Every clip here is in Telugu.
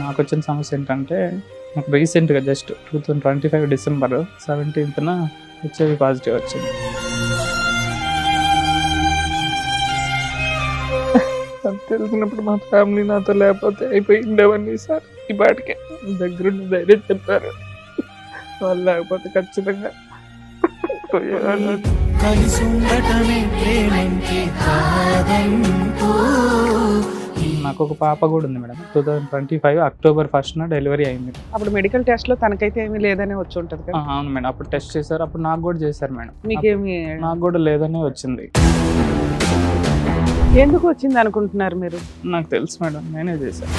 నాకు వచ్చిన సమస్య ఏంటంటే, నాకు రీసెంట్గా జస్ట్ 2025 డిసెంబర్ 17న హెచ్ఐవి పాజిటివ్ వచ్చింది. అది తెలిసినప్పుడు మా ఫ్యామిలీ నాతో లేకపోతే అయిపోయిండేవన్నీ సార్. ఈ పాటికే దగ్గరుండి ధైర్యం చెప్పారు, వాళ్ళు లేకపోతే ఖచ్చితంగా పోయేవాళ్ళు. నాకు ఒక పాప కూడా ఉంది మేడం. 2025 అక్టోబర్ 1న డెలివరీ అయింది. అప్పుడు మెడికల్ టెస్ట్ లో తనకైతే ఏమీ లేదని వచ్చి ఉంటది కదా. అవును మేడం, అప్పుడు టెస్ట్ చేశారు, అప్పుడు నాకు కూడా చేశారు మేడం. మీకేమి నాకు కూడా లేదనే వచ్చింది. ఎందుకు వచ్చింది అనుకుంటున్నారు మీరు? నాకు తెలుసు మేడం, నేనే చేశాను.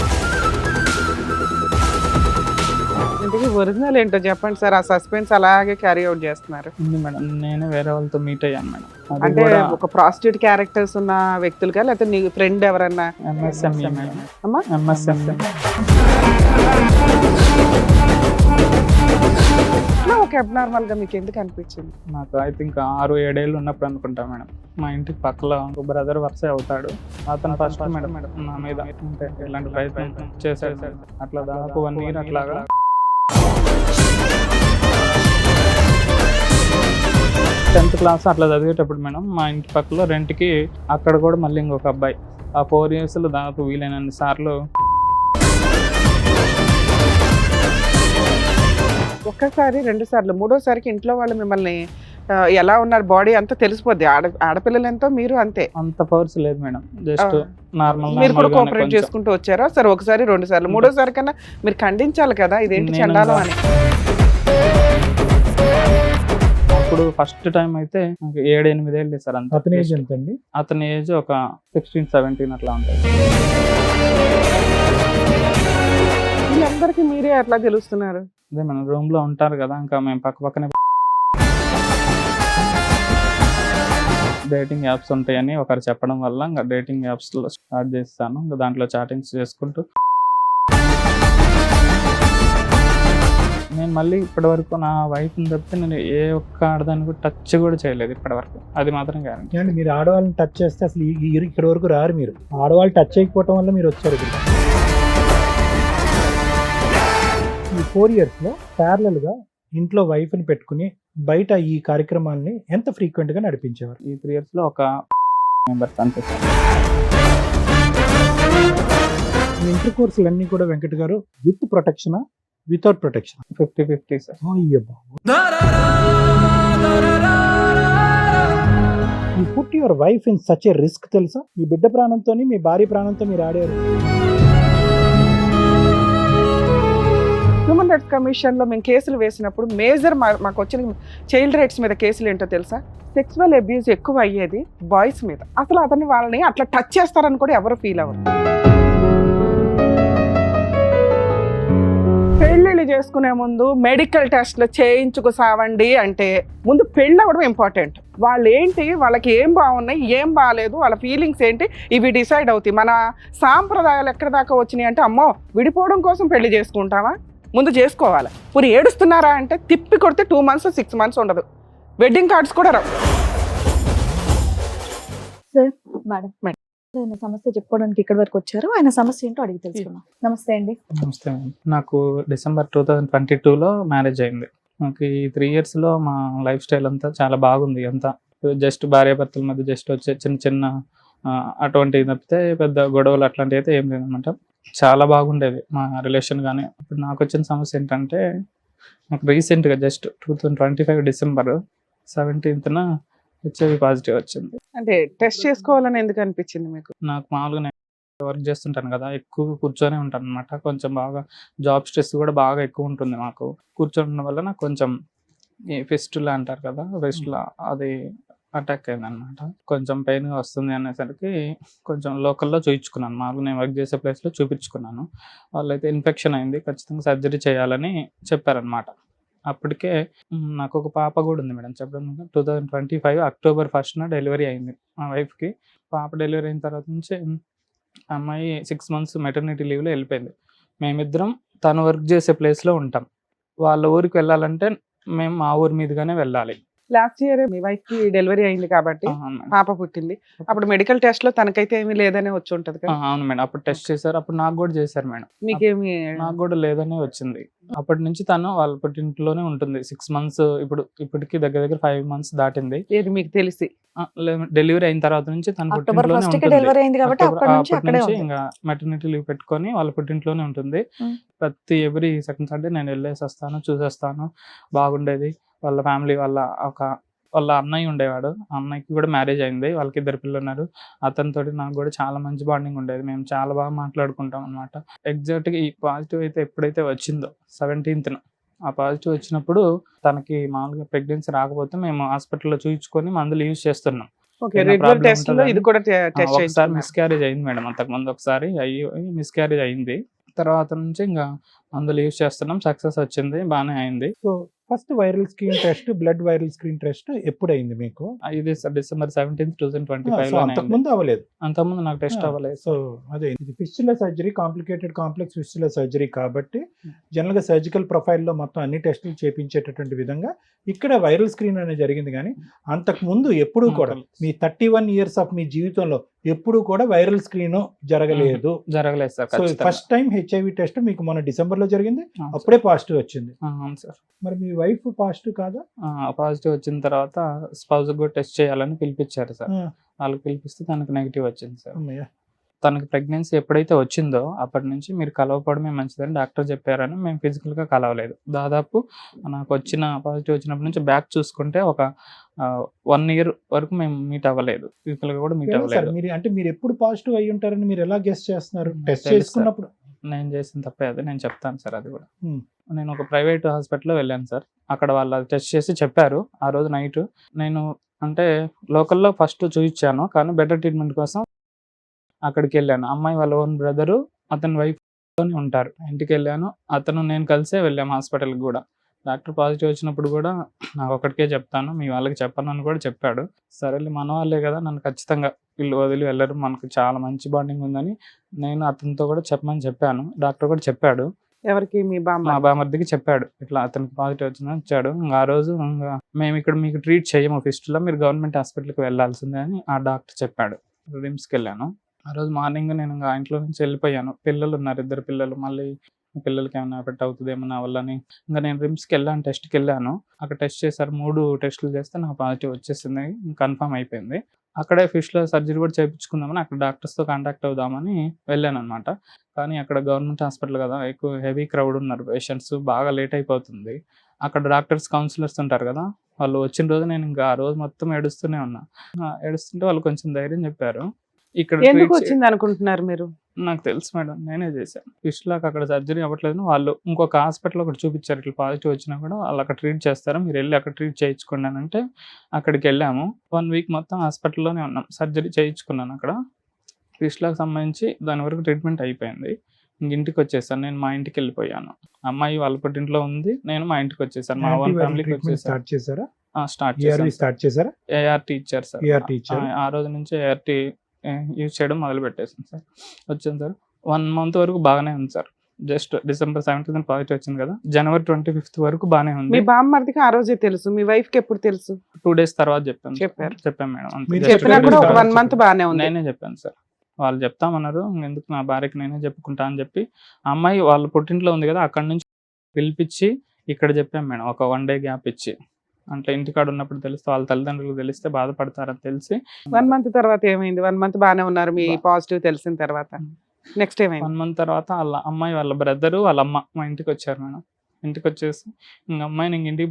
ఇంతకీ ఒరిజినల్ ఏంటో చెప్పండి సార్. ఆ సస్పెన్స్ అలాగే క్యారీ అవుట్ చేస్తున్నారు. ఉంది మేడం, నేనే వేరే వాళ్ళతో మీట్ అయ్యాను మేడం. అది అంటే కూడా ఒక ప్రాస్టిట్యూట్ క్యారెక్టర్స్ ఉన్న వ్యక్తులుగా, లేకపోతే నీ ఫ్రెండ్ ఎవరన్నా? MSME madam. అమ్మా MSME. ఇట్లా ఒక అబ్నార్మల్ గా మీకు ఎందుకు అనిపించింది? నాకు ఐ థింక్ 6-7 ఏళ్ళు ఉన్నప్పుడు అనుకుంటా మేడం. మా ఇంటికి పక్కలో ఒక బ్రదర్ వరుస అవుతాడు, అతను ఫస్ట్ మేడం నా మీద అంటే ఇలాంటి ప్రయత్నం చేశాడు మేడం. అట్లా దాదాపు 1 ఇయర్ అట్లాగా 10th క్లాస్ అట్లా చదివేటప్పుడు మేడం, మా ఇంటి పక్కలో రెంట్కి అక్కడ కూడా మళ్ళీ ఇంకొక అబ్బాయి. ఆ 4 ఇయర్స్లో దాదాపు వీలైనన్ని సార్లు ఒక్కసారి 2 సార్లు, మూడోసారికి ఇంట్లో వాళ్ళు మిమ్మల్ని ఎలా ఉన్నారు, బాడీ అంతా తెలిసిపోద్ది. ఆడపిల్లలు ఎంతో, మీరు అంతే. అంత పవర్స్ లేదు మేడం, జస్ట్ నార్మల్. మీరు కూడా కోఆపరేట్ చేసుకుంటూ వచ్చారా? సరే, ఒకసారి 2 సార్లు, మూడోసారి కన్నా మీరు ఖండించాలి కదా, ఇదేంటి చండాలం అని. అప్పుడు ఫస్ట్ టైం అయితే 7-8 ఏళ్ళు సార్. అంత అతని ఏజ్ ఎంత అండి? అతని ఏజ్ ఒక 16-17 అట్లా ఉంటుంది. వీళ్ళందరికీ మీరే అట్లా తెలుస్తున్నారు? అదే మన రూమ్ లో ఉంటారు కదా, ఇంకా మేము పక్కనే డేటింగ్ యాప్స్ ఉంటాయని ఒకరు చెప్పడం వల్ల ఇంకా డేటింగ్ యాప్స్ లో స్టార్ట్ చేస్తాను. ఇంకా దాంట్లో చాటింగ్స్ చేసుకుంటూ నేను మళ్ళీ ఇప్పటి వరకు నా వైఫ్ని తప్పితే నేను ఏ ఒక్క ఆడదాన్ని కూడా టచ్ కూడా చేయలేదు ఇప్పటి వరకు. అది మాత్రం గ్యారెంటీ. అంటే మీరు ఆడవాళ్ళని టచ్ చేస్తే అసలు ఇక్కడ వరకు రారు. మీరు ఆడవాళ్ళు టచ్ చేయకపోవటం వల్ల మీరు వచ్చారు ఇక్కడ. ఈ 4 ఇయర్స్లో ప్యారలల్గా ఇంట్లో వైఫ్ని పెట్టుకుని బయట ఈ కార్యక్రమాలని ఎంత ఫ్రీక్వెంట్గా నడిపించేవారు? ఈ 3 ఇయర్స్లో ఒక మెంబర్స్ అంతే సార్. ఈ ఇంటర్ కోర్సులన్నీ కూడా వెంకట్ గారు విత్ ప్రొటెక్షనా, వితౌట్ ప్రొటెక్షన్? 50-50 సార్. అయ్యో బాబు. You put your wife in such a risk తెలుసా? మీ బిడ్డ ప్రాణంతో, మీ భార్య ప్రాణంతో మీరు ఆడారు. హ్యూమన్ రైట్స్ కమిషన్ లో మేము కేసులు వేసినప్పుడు మేజర్ మాకు వచ్చిన చైల్డ్ రైట్స్ మీద కేసులు ఏంటో తెలుసా? సెక్సువల్ అబ్యూస్ ఎక్కువ అయ్యేది బాయ్స్ మీద. అసలు వాళ్ళని అట్లా టచ్ చేస్తారని కూడా ఎవరు ఫీల్ అవ్వరు. పెళ్ళిళ్ళు చేసుకునే ముందు మెడికల్ టెస్ట్లు చేయించుకు సావండి అంటే ముందు పెళ్ళి అవ్వడం ఇంపార్టెంట్. వాళ్ళు ఏంటి, వాళ్ళకి ఏం బాగున్నాయి, ఏం బాగాలేదు, వాళ్ళ ఫీలింగ్స్ ఏంటి, ఇవి డిసైడ్ అవుతాయి. మన సాంప్రదాయాలు ఎక్కడి దాకా వచ్చినాయి అంటే, అమ్మో విడిపోవడం కోసం పెళ్లి చేసుకుంటామా, ముందు చేసుకోవాలి. పూరి ఏడుస్తున్నారా అంటే తిప్పి కొడితే 2 months 6 months ఉండదు. వెడ్డింగ్ కార్డ్స్ కూడా రావు. సార్, మేడం ఆయన సమస్య చెప్పుకోవడానికి ఇక్కడ వరకు వచ్చారు. ఆయన సమస్య ఏంటో అడిగి తెలుసుకున్నాం. నమస్తే అండి. నమస్తే మేడం. నాకు డిసెంబర్ 2022లో మ్యారేజ్ అయింది. నాకు ఈ 3 ఇయర్స్లో మా లైఫ్ స్టైల్ అంతా చాలా బాగుంది. అంతా జస్ట్ భార్యాభర్తల మధ్య జస్ట్ వచ్చే చిన్న అటువంటివి తప్పితే పెద్ద గొడవలు అట్లాంటివి అయితే ఏం లేదనమాట. చాలా బాగుండేది మా రిలేషన్. కానీ ఇప్పుడు నాకు వచ్చిన సమస్య ఏంటంటే, నాకు రీసెంట్గా జస్ట్ 2025 డిసెంబర్ 17న హెచ్ఐవి పాజిటివ్ వచ్చింది. అంటే టెస్ట్ చేసుకోవాలని ఎందుకు అనిపించింది మీకు? నాకు మామూలుగా నేను వర్క్ చేస్తుంటాను కదా, ఎక్కువ కూర్చొనే ఉంటాను అనమాట. కొంచెం బాగా జాబ్ స్ట్రెస్ కూడా బాగా ఎక్కువ ఉంటుంది మాకు. కూర్చోవడం వల్ల నాకు కొంచెం ఈ ఫిస్టులా అంటారు కదా, ఫిస్టులా అది అటాక్ అయింది అనమాట. కొంచెం పెయిన్గా వస్తుంది అనేసరికి కొంచెం లోకల్లో చూపించుకున్నాను. మామూలుగా నేను వర్క్ చేసే ప్లేస్లో చూపించుకున్నాను. వాళ్ళైతే ఇన్ఫెక్షన్ అయింది, ఖచ్చితంగా సర్జరీ చేయాలని చెప్పారనమాట. అప్పటికే నాకు ఒక పాప కూడా ఉంది మేడం. చెప్పడం 2025 అక్టోబర్ 1న డెలివరీ అయింది మా వైఫ్కి. పాప డెలివరీ అయిన తర్వాత నుంచి అమ్మాయి 6 months మెటర్నిటీ లీవ్లో వెళ్ళిపోయింది. మేమిద్దరం తను వర్క్ చేసే ప్లేస్లో ఉంటాం. వాళ్ళ ఊరికి వెళ్ళాలంటే మేము మా ఊరి మీదుగానే వెళ్ళాలి. లాస్ట్ ఇయర్ మీ వైఫ్ కి డెలివరీ అయింది కాబట్టి అవును మేడం. పాప పుట్టింది. అప్పుడు మెడికల్ టెస్ట్ లో తనకైతే ఏమీ లేదనే వచ్చి ఉంటది కదా. అవును మేడం, అప్పుడు టెస్ట్ చేశారు, అప్పుడు నాకు కూడా చేశారు మేడం. మీకేమి నాకు కూడా లేదనే వచ్చింది. అప్పటి నుంచి తను వాళ్ళ పుట్టింట్లోనే ఉంటుంది 6 months. ఇప్పటికి దగ్గర దగ్గర 5 months దాటింది. ఏది మీకు తెలిసి డెలివరీ అయిన తర్వాత నుంచి తన అక్టోబర్ పుట్టింట్లోనే 1st కి ఉంటుంది. డెలివరీ అయింది కాబట్టి అక్టోబర్ అప్పటి నుంచి అప్పటి అక్కడే నుంచి ఉంది. ఇంకా మెటర్నిటీ లీవ్ పెట్టుకొని వాళ్ళ పుట్టింట్లోనే ఉంటుంది. ప్రతి ఎవ్రీ సెకండ్ సండే నేను వెళ్ళేసి వస్తాను, చూసేస్తాను. బాగుండేది. వాళ్ళ ఫ్యామిలీ వాళ్ళ అన్నయ్య ఉండేవాడు. ఆ అన్నయ్యకి కూడా మ్యారేజ్ అయింది, వాళ్ళకి 2 పిల్లలు ఉన్నారు. అతనితోటి నాకు కూడా చాలా మంచి బాండింగ్ ఉండేది. మేము చాలా బాగా మాట్లాడుకుంటాం అనమాట. ఎగ్జాక్ట్గా ఈ పాజిటివ్ అయితే ఎప్పుడైతే వచ్చిందో 17th ఆ పాజిటివ్ వచ్చినప్పుడు తనకి మామూలుగా ప్రెగ్నెన్సీ రాకపోతే మేము హాస్పిటల్లో చూయించుకొని మందులు యూజ్ చేస్తున్నాం. ఓకే ఏమైనా రెగ్యులర్ problem టెస్ట్ లో ఉంటుందని? ఇది కూడా టెస్ట్ ఒకసారి చేయించుకున్నారు. మిస్క్యారేజ్ అయింది మేడం, అంతకుముందు ఒకసారి మిస్క్యారేజ్ అయింది. తర్వాత నుంచి ఇంకా మందులు యూజ్ చేస్తున్నాం, సక్సెస్ వచ్చింది, బాగానే అయింది. So first viral screen test, blood viral screen test ఎప్పుడైంది మీకు? ఇది December 17th, సో 2025 అంతకుముందు అవ్వలేదు. అంతకుముందు నాకు టెస్ట్ అవ్వలేదు. సో అదే ఇది fistula surgery, complicated complex fistula surgery కాబట్టి జనరల్గా సర్జికల్ ప్రొఫైల్లో మొత్తం అన్ని టెస్టులు చేపించేటటువంటి విధంగా ఇక్కడ వైరల్ స్క్రీన్ అనేది జరిగింది. కానీ అంతకుముందు ఎప్పుడూ కూడా మీ 31 years ఆఫ్ మీ జీవితంలో ఎప్పుడూ కూడా వైరల్ స్క్రీన్ జరగలేదు. జరగలేదు sir. So first time HIV test మీకు మన డిసెంబర్లో జరిగింది, అప్పుడే పాజిటివ్ వచ్చింది. అవును సార్. మరి మీ వైఫ్ పాజిటివ్ కాదా? పాజిటివ్ వచ్చిన తర్వాత స్పౌజ్ కూడా టెస్ట్ చేయాలని పిలిపించారు సార్. ఆ, వాళ్ళకి పిలిపిస్తే తనకు నెగిటివ్ వచ్చింది సార్. అమ్మయ్య. తనకి ప్రెగ్నెన్సీ ఎప్పుడైతే వచ్చిందో అప్పటి నుంచి మీరు కలవకపోవడమే మంచిదని డాక్టర్ చెప్పారని మేము ఫిజికల్గా కలవలేదు. దాదాపు నాకు పాజిటివ్ వచ్చినప్పటి నుంచి బ్యాక్ చూసుకుంటే ఒక 1 year వరకు మేము మీట్ అవ్వలేదు, ఫిజికల్గా కూడా మీట్ ఎలా సార్ అవ్వలేదు. మీరు ఎప్పుడు పాజిటివ్ అయ్యి ఉంటారని మీరు ఎలా గెస్ చేస్తున్నారు? టెస్ట్ తెలుసు చేసుకున్నప్పుడు నేను చేసిన తప్పే అది, నేను చెప్తాను సార్ అది కూడా. Hmm. నేను ఒక ప్రైవేట్ హాస్పిటల్లో వెళ్ళాను సార్. అక్కడ వాళ్ళు టెస్ట్ చేసి చెప్పారు. ఆ రోజు నైట్ నేను అంటే లోకల్లో ఫస్ట్ చూయించాను, కానీ బెటర్ ట్రీట్మెంట్ కోసం అక్కడికి వెళ్ళాను. అమ్మాయి వాళ్ళ ఓన్ బ్రదరు అతని వైఫ్ ఉంటారు. ఇంటికి వెళ్ళాను, నేను కలిసే వెళ్ళాము హాస్పిటల్కి కూడా. డాక్టర్ పాజిటివ్ వచ్చినప్పుడు కూడా నాకు ఒక్కడికే చెప్తాను, మీ వాళ్ళకి చెప్పను అని కూడా చెప్పాడు. సరేలే మన వాళ్ళే కదా, నన్ను ఖచ్చితంగా వీళ్ళు వదిలి వెళ్ళరు, మనకు చాలా మంచి బాండింగ్ ఉందని నేను అతనితో కూడా చెప్పమని చెప్పాను. డాక్టర్ కూడా చెప్పాడు, ఎవరికి మీ మా బామ్మ బామర్దికి చెప్పాడు, ఇట్లా అతనికి పాజిటివ్ వచ్చిందని ఇచ్చాడు. ఇంకా ఆ రోజు ఇంకా మేము ఇక్కడ మీకు ట్రీట్ చేయము ఫిస్టులో, మీరు గవర్నమెంట్ హాస్పిటల్కి వెళ్ళాల్సిందే అని ఆ డాక్టర్ చెప్పాడు. రిమ్స్కి వెళ్ళాను. ఆ రోజు మార్నింగ్ నేను ఇంకా ఇంట్లో నుంచి వెళ్ళిపోయాను. పిల్లలు ఉన్నారు, 2 పిల్లలు. మళ్ళీ పిల్లలకి ఏమైనా ఎఫెక్ట్ అవుతుందేమో నా వల్లని ఇంకా నేను రిమ్స్కి వెళ్ళాను, టెస్ట్కి వెళ్ళాను. అక్కడ టెస్ట్ చేశారు, 3 టెస్టులు చేస్తే నాకు పాజిటివ్ వచ్చేసింది, కన్ఫర్మ్ అయిపోయింది. అక్కడే ఫిష్లో సర్జరీ కూడా చేయించుకుందామని అక్కడ డాక్టర్స్తో కాంటాక్ట్ అవుదామని వెళ్ళాను అనమాట. కానీ అక్కడ గవర్నమెంట్ హాస్పిటల్ కదా, ఎక్కువ హెవీ క్రౌడ్ ఉన్నారు పేషెంట్స్, బాగా లేట్ అయిపోతుంది. అక్కడ డాక్టర్స్ కౌన్సిలర్స్ ఉంటారు కదా, వాళ్ళు వచ్చిన రోజు నేను ఇంకా ఆ రోజు మొత్తం ఏడుస్తూనే ఉన్నా. ఏడుస్తుంటే వాళ్ళు కొంచెం ధైర్యం చెప్పారు. ఇక్కడ ఎందుకు treat వచ్చింది అనుకుంటున్నారు మీరు? నాకు తెలుసు మేడం, నేనే చేశాను. ఫిష్లాకి అక్కడ సర్జరీ అవ్వట్లేదు, వాళ్ళు ఇంకొక హాస్పిటల్ ఒకటి చూపించారు, ఇట్లా పాజిటివ్ వచ్చినా కూడా వాళ్ళు అక్కడ ట్రీట్ చేస్తారు, మీరు వెళ్ళి అక్కడ ట్రీట్ చేయించుకోండి అని అంటే అక్కడికి వెళ్ళాము. 1 week మొత్తం హాస్పిటల్లోనే ఉన్నాం. సర్జరీ చేయించుకున్నాను అక్కడ. ఫిష్లాకి సంబంధించి దాని వరకు ట్రీట్మెంట్ అయిపోయింది. ఇంటికి వచ్చేసాను, నేను మా ఇంటికి వెళ్ళిపోయాను. అమ్మాయి వాళ్ళ పుట్టింట్లో ఉంది, నేను మా ఇంటికి వచ్చేసాను, మా వాళ్ళ ఫ్యామిలీకి వచ్చేసాను. స్టార్ట్ చేశారా? స్టార్ట్ ERV చేశాను. స్టార్ట్ చేశారా? ART ఇచ్చారు సార్. ERT ఇచ్చారు. ఆ రోజు నుంచి ART యూజ్ చేయడం మొదలు పెట్టేసాను సార్. వచ్చింది సార్, 1 month వరకు బాగానే ఉంది sir. Just December 17th positive వచ్చింది కదా, January 25th వరకు బాగానే మీ ఉంది. బామ్మర్దికి ఆ రోజే తెలుసు, మీ వైఫ్ కి ఎప్పుడు తెలుసు? 2 days తర్వాత చెప్పాను. చెప్పారు. చెప్పాను మేడం, అంతే. మీరు Just చెప్పినా 2 కూడా days ఒక తర్వాత 1 month బానే ఉంది. నేనే చెప్పాను సార్. వాళ్ళు చెప్తామన్నారు, ఎందుకు నా భార్యకి నేనే చెప్పుకుంటా అని చెప్పి ఆ అమ్మాయి వాళ్ళ పుట్టింట్లో ఉంది కదా, అక్కడ నుంచి పిలిపించి ఇక్కడ చెప్పాను మేడం, ఒక 1 day గ్యాప్ ఇచ్చి. అంటే ఇంటికాడ ఉన్నప్పుడు తెలిస్తే వాళ్ళ తల్లిదండ్రులకు తెలిస్తే బాధపడతారని తెలిసి 1 month తర్వాత ఏమైంది? 1 month బానే ఉన్నారు మీ పాజిటివ్ తెలిసిన తర్వాత. నెక్స్ట్ ఏమైంది? 1 month తర్వాత వాళ్ళ అమ్మాయి వాళ్ళ బ్రదరు వాళ్ళ అమ్మ మా ఇంటికి వచ్చారు మేడం. ఇంటికి వచ్చేసి ఇంక అమ్మాయిని ఇంటికి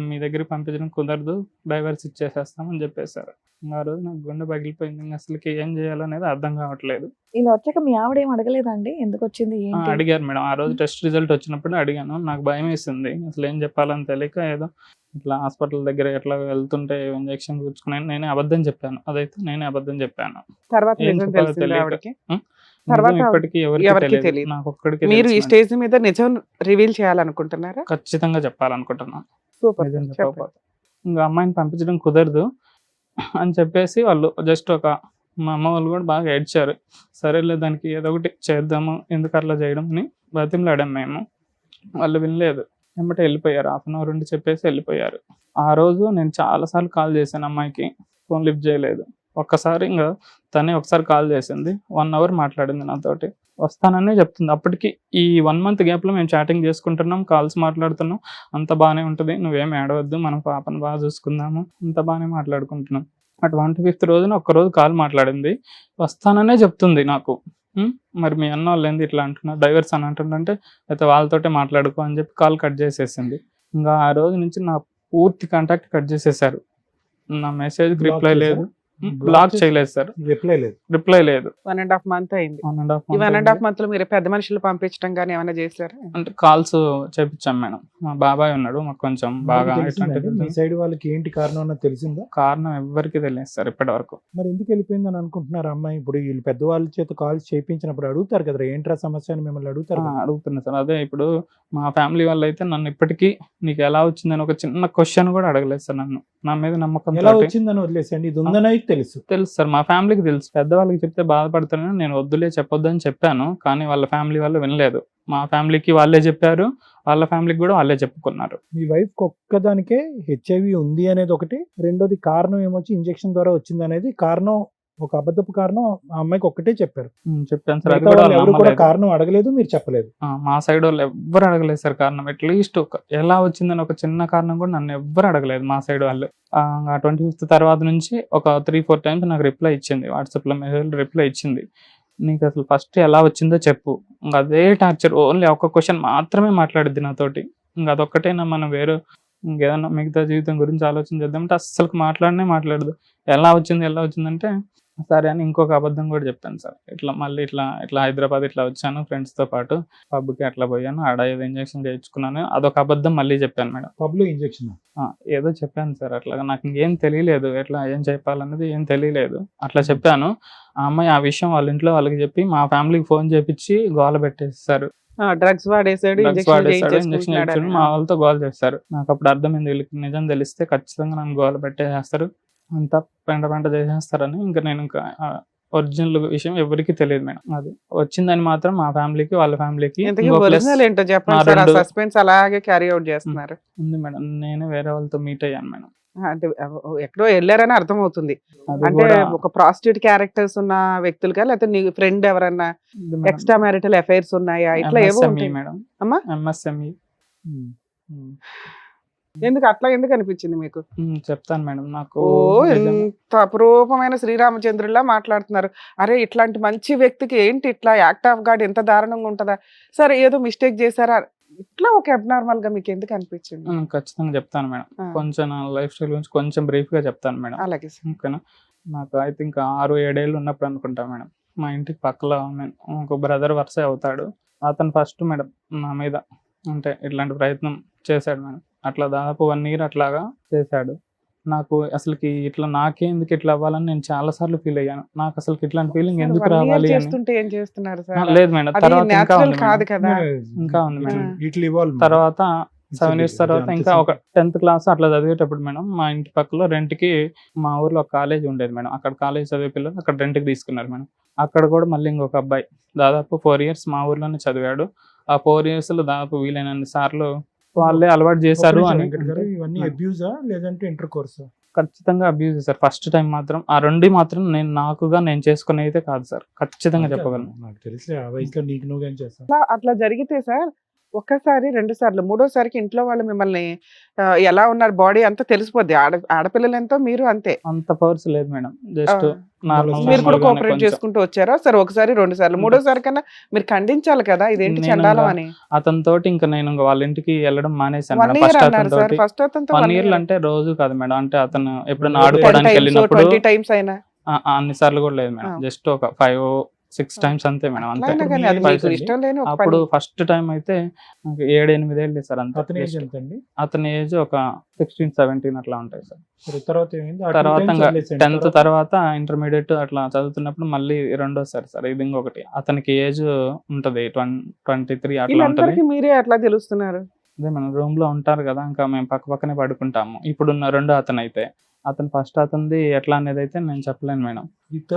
మీ దగ్గరికి పంపించడం కుదరదు, డైవర్స్ ఇచ్చేసేస్తామని చెప్పేశారు. ఇంకా ఆ రోజు నాకు గుండె పగిలిపోయింది, ఇంకా అసలుకి ఏం చేయాలనేది అర్థం కావట్లేదు. ఇలా వచ్చాక మీ ఆవిడ ఏం అడగలేదండి ఎందుకు వచ్చింది ఏంటి? అడిగారు మేడం, ఆ రోజు టెస్ట్ రిజల్ట్ వచ్చినప్పుడు అడిగాను. నాకు భయం వేసింది, అసలు ఏం చెప్పాలని తెలియక ఏదో ఇట్లా హాస్పిటల్ దగ్గర ఎట్లా వెళ్తుంటే ఇంజక్షన్ కూర్చుకున్నాను, నేనే అబద్ధం చెప్పాను. అదైతే నేనే అబద్ధం చెప్పాను. తర్వాత ఏం నిజం చెప్పాలో తెలిసింది తెలియక. ఆవిడకి? తర్వాత తర్వాత ఇప్పటికీ ఎవరికీ ఎవరికి తెలియదు. తెలియదు, నాకు ఒక్కడికి మీరు ఈ తెలుసు. స్టేజ్ మీద నిజం రివీల్ చేయాలనుకుంటున్నారా? ఖచ్చితంగా చెప్పాలనుకుంటున్నాను. సూపర్, నిజం చెప్పండి. చెప్పకపోతే ఇంకా అమ్మాయిని పంపించడం కుదరదు అని చెప్పేసి వాళ్ళు జస్ట్ మా అమ్మ వాళ్ళు కూడా బాగా ఏడ్చారు. సరేలే దానికి ఏదో ఒకటి చేద్దాము, ఎందుకు అట్లా చేయడం అని బతిమలాడాం మేము. వాళ్ళు వినలేదు. ఎమ్మటే వెళ్ళిపోయారు. 1/2 అవర్ ఉండి చెప్పేసి వెళ్ళిపోయారు. ఆ రోజు నేను చాలా సార్లు కాల్ చేశాను అమ్మాయికి. ఫోన్ లిఫ్ట్ చేయలేదు. ఒక్కసారి తనే ఒకసారి కాల్ చేసింది. 1 అవర్ మాట్లాడింది నాతోటి. వస్తాననే చెప్తుంది. అప్పటికి ఈ 1 మంత్ గ్యాప్‌లో మేము చాటింగ్ చేసుకుంటున్నాం, కాల్స్ మాట్లాడుతున్నాం. అంతా బానే ఉంటది. నువ్వేమి ఏడవద్దు. మనం పాపని బాగా చూసుకుందాము. అంతా బానే మాట్లాడుకుంటున్నాం. అటు 25th రోజున ఒక్కరోజు కాల్ మాట్లాడింది. వస్తాననే చెప్తుంది నాకు. మరి మీ అన్నోళ్ళేంది ఇట్లా అంటున్నారు, డైవర్స్ అని అంటుండంటే, అయితే వాళ్ళతోటే మాట్లాడుకో అని చెప్పి కాల్ కట్ చేసేసింది. ఇంగా ఆ రోజు నుంచి నా పూర్తి కాంటాక్ట్ కట్ చేసేసారు. నా మెసేజ్‌కి రిప్లై లేదు. బ్లాక్ చేయలేదు సార్. రిప్లై లేదు. 1.5 మంత్ అయింది. 1.5 ఈ month 1.5 అయింది. మంత్ లో మీరు పెద్ద మనుషులు పంపించడం కానీ ఏమైనా చేశారా? అంటే కాల్స్ చేపించాం మేడం. మా బాబాయ్ ఉన్నాడు, మాకు కొంచెం బాగా ఇట్లాంటిది మీ సైడ్ వాళ్ళకి ఏంటి కారణం అన్నది తెలిసిందా? కారణం ఎవ్వరికి తెలియదు సార్ ఇప్పటి వరకు. మరి ఎందుకు వెళ్ళిపోయిందని అనుకుంటున్నారు అమ్మాయి? ఇప్పుడు వీళ్ళు పెద్దవాళ్ళ చేత కాల్స్ చేయించినప్పుడు అడుగుతారు కదా, ఏంట్రా సమస్య అని మిమ్మల్ని అడుగుతారు కదా. అడుగుతున్నా సార్. అదే ఇప్పుడు మా ఫ్యామిలీ వాళ్ళు అయితే నన్ను ఇప్పటికీ నీకు ఎలా వచ్చిందని ఒక చిన్న క్వశ్చన్ కూడా అడగలేదు సార్. నన్ను నా మీద నమ్మకం ఎలా వచ్చిందని వదిలేసండి, ఇది ఉందని అయితే తెలుసు సార్. మా ఫ్యామిలీకి తెలుసు. పెద్దవాళ్ళకి చెప్తే బాధపడతానని నేను వద్దులే చెప్పొద్దని చెప్పాను. కానీ వాళ్ళ ఫ్యామిలీ వాళ్ళు వినలేదు. మా ఫ్యామిలీకి వాళ్ళే చెప్పారు, వాళ్ళ ఫ్యామిలీకి కూడా వాళ్ళే చెప్పుకున్నారు. మీ వైఫ్ ఒక్కదానికే హెచ్ఐవి ఉంది అనేది ఒకటి, రెండోది కారణం ఏమొచ్చి ఇంజెక్షన్ ద్వారా వచ్చింది అనేది కారణం. ఒక అబద్ధపు కారణం ఆ అమ్మాయికి ఒక్కటే చెప్పారు. చెప్పాను సార్. అది మిగతా కూడా వాళ్ళు ఎవరు కూడా నమ్మలేదు. కారణం అడగలేదు, మీరు చెప్పలేదు. మా సైడ్ వాళ్ళు ఎవ్వరు అడగలేదు సార్ కారణం. అట్లీస్ట్ ఎలా వచ్చిందని ఒక చిన్న కారణం కూడా నన్ను ఎవ్వరు అడగలేదు మా సైడ్ వాళ్ళు. 25th తర్వాత నుంచి ఒక 3-4 టైమ్స్ నాకు రిప్లై ఇచ్చింది. వాట్సాప్లో మెసేజ్ రిప్లై ఇచ్చింది. నీకు అసలు ఫస్ట్ ఎలా వచ్చిందో చెప్పు. ఇంకా అదే టార్చర్. ఓన్లీ ఒక క్వశ్చన్ మాత్రమే మాట్లాడిద్ది నాతోటి. ఇంకా అదొక్కటేనా, మనం వేరే ఇంకేదన్నా మిగతా జీవితం గురించి ఆలోచన చేద్దామంటే అస్సలు మాట్లాడదు. ఎలా వచ్చిందంటే సరే అని ఇంకొక అబద్ధం కూడా చెప్పాను సార్. ఇట్లా హైదరాబాద్ ఇట్లా వచ్చాను ఫ్రెండ్స్తో పాటు, పబ్కి అట్లా పోయాను, ఆడ ఏదో ఇంజక్షన్ చేయించుకున్నాను, అదొక అబద్ధం మళ్ళీ చెప్పాను మేడం. పబ్లో ఇంజెక్షన్ ఏదో చెప్పాను సార్. అట్లాగా నాకు ఇంకేం తెలియలేదు, ఎట్లా ఏం చెప్పాలన్నది ఏం తెలియలేదు. అట్లా చెప్పాను. ఆ అమ్మాయి ఆ విషయం వాళ్ళ ఇంట్లో వాళ్ళకి చెప్పి మా ఫ్యామిలీకి ఫోన్ చేపించి గోల పెట్టేస్తారు. డ్రగ్స్ వాడేసాడు, ఇంజక్షన్ చేయించాడు, మా వాళ్ళతో గోల చేస్తారు. నాకు అప్పుడు అర్థమైంది వీళ్ళకి నిజం తెలిస్తే ఖచ్చితంగా నన్ను గోల పెట్టేస్తారు, అంతా పెంట చేసేస్తారని. ఇంకా ఒరిజినల్ విషయం ఎవరికి తెలియదు మేడం. అది వచ్చిందని మాత్రం మా ఫ్యామిలీకి వాళ్ళ ఫ్యామిలీకి ఏంటో చెప్పండి. సస్పెన్స్ అలాగే క్యారీ అవుట్ చేస్తున్నారు. ఉంది మేడం. నేను వేరే వాళ్ళతో మీట్ అయ్యాను మేడం. అంటే ఎక్కడో వెళ్ళారని అర్థమవుతుంది. అది అంటే కూడా ఒక ప్రాస్టిట్యూట్ క్యారెక్టర్స్ ఉన్న వ్యక్తులుగా, లేకపోతే నీ ఫ్రెండ్ ఎవరన్నా ఉంది మేడం. ఎక్స్ట్రా మ్యారిటల్ అఫైర్స్ ఉన్నాయా, ఇట్లా ఏవో MSME ఉంటాయి. మేడం. అమ్మా? MSME. ఎందుకు అనిపించింది మీకు? చెప్తాను మేడం. నాకు ఓ ఎంత అపురూపమైన శ్రీరామచంద్రుల్లా మాట్లాడుతున్నారు. అరే ఇట్లాంటి మంచి వ్యక్తికి ఏంటి ఇట్లా యాక్ట్ ఆఫ్ గాడ్ ఎంత దారుణంగా ఉంటుందా? సరే ఏదో మిస్టేక్ చేశారా, ఇట్లా ఒక అబ్నార్మల్ గా మీకు ఎందుకు అనిపించింది? ఖచ్చితంగా చెప్తాను మేడం. కొంచెం నా లైఫ్ స్టైల్ గురించి కొంచెం బ్రీఫ్ గా చెప్తాను మేడం. అలాగే సార్. ఓకేనా. నాకు అయితే ఇంకా 6-7 ఏళ్ళు ఉన్నప్పుడు అనుకుంటా మేడం, మా ఇంటికి పక్కలో ఒక బ్రదర్ వరుస అవుతాడు. అతను ఫస్ట్ మేడం నా మీద అంటే ఇట్లాంటి ప్రయత్నం చేశాడు మేడం. అట్లా దాదాపు 1 year అట్లాగా చేశాడు. నాకు అసలుకి నాకెందుకు ఇట్లా అవ్వాలని నేను చాలా సార్లు ఫీల్ అయ్యాను. నాకు అసలు ఇట్లాంటి ఫీలింగ్ ఎందుకు రావాలి అని. చేస్తుంటే ఏం చేస్తున్నారు సార్? లేదు మేడం. తర్వాత ఇంకా ఉంది కాదు కదా. మేడం. తర్వాత 7 years తర్వాత ఇంకా ఒక 10th class అట్లా చదివేటప్పుడు మేడం, మా ఇంటి పక్కలో రెంట్కి మా ఊర్లో ఒక కాలేజ్ ఉండేది మేడం. అక్కడ కాలేజ్ చదివే పిల్లలు అక్కడ రెంట్కి తీసుకున్నారు మేడం. అక్కడ కూడా మళ్ళీ ఇంకొక అబ్బాయి దాదాపు 4 years మా ఊర్లోనే చదివాడు. ఆ 4 years లో దాదాపు వీలైనన్ని సార్లు వాళ్ళే అలవాటు చేశారు అని. ఇవన్నీ అబ్యూజా లేదంటే ఇంటర్ కోర్సా? ఖచ్చితంగా అబ్యూజ్ సార్. ఫస్ట్ టైం మాత్రం ఆ 2 మాత్రం నేను చేసుకునే అయితే కాదు సార్. ఖచ్చితంగా చెప్పగలను. నాకు తెలిసి ఆ వయసులో నీకు నువ్వేం చేస్తావు? అట్లా జరిగితే సార్ ఒక్కసారి 2 సార్లు 3వసారికి ఇంట్లో వాళ్ళు మిమ్మల్ని ఎలా ఉన్నారు బాడీ అంతా తెలిసిపోద్ది. ఆడపిల్లలు ఎంతో మీరు అంతే. అంత పవర్స్ లేదు మేడం. జస్ట్ మీరు కూడా కోఆపరేట్ చేసుకుంటూ వచ్చారా? సరే 1 సారి 2 సార్లు 3వసారి కన్నా మీరు ఖండించాలి కదా, ఇదేంటి చండాలం అని. అతనితోటి ఇంకా నేను వాళ్ళ ఇంటికి వెళ్ళడం మానేశాను. 1 year అన్నారు సార్. ఫస్ట్ అతనితో 1 year అంటే రోజు కాదు మేడం. అంటే అతను ఎప్పుడైనా ఆడుకోవడానికి వెళ్ళినప్పుడు 20 times అయినా అన్ని సార్లు కూడా లేదు మేడం. జస్ట్ ఒక 5-6 times అంతే మేడం. అంతే. అప్పుడు ఫస్ట్ టైం అయితే నాకు 7-8 ఏళ్ళు సార్. అంతే. అతని ఏజ్ ఒక 16-17 అట్లా ఉంటాయి సార్. తర్వాత 10th తర్వాత ఇంటర్మీడియట్ అట్లా చదువుతున్నప్పుడు మళ్ళీ 2వసారి సార్. ఇది ఇంకొకటి. అతనికి ఏజ్ ఉంటది 23 అట్లా ఉంటది. మీరే అట్లా తెలుస్తున్నారు? అదే మనం రూమ్ లో ఉంటారు కదా, ఇంకా మేము పక్కనే పడుకుంటాము. ఇప్పుడున్న 2వ అతను అయితే అతను ఫస్ట్ అతనిది ఎట్లా అనేది అయితే నేను చెప్పలేను మేడం.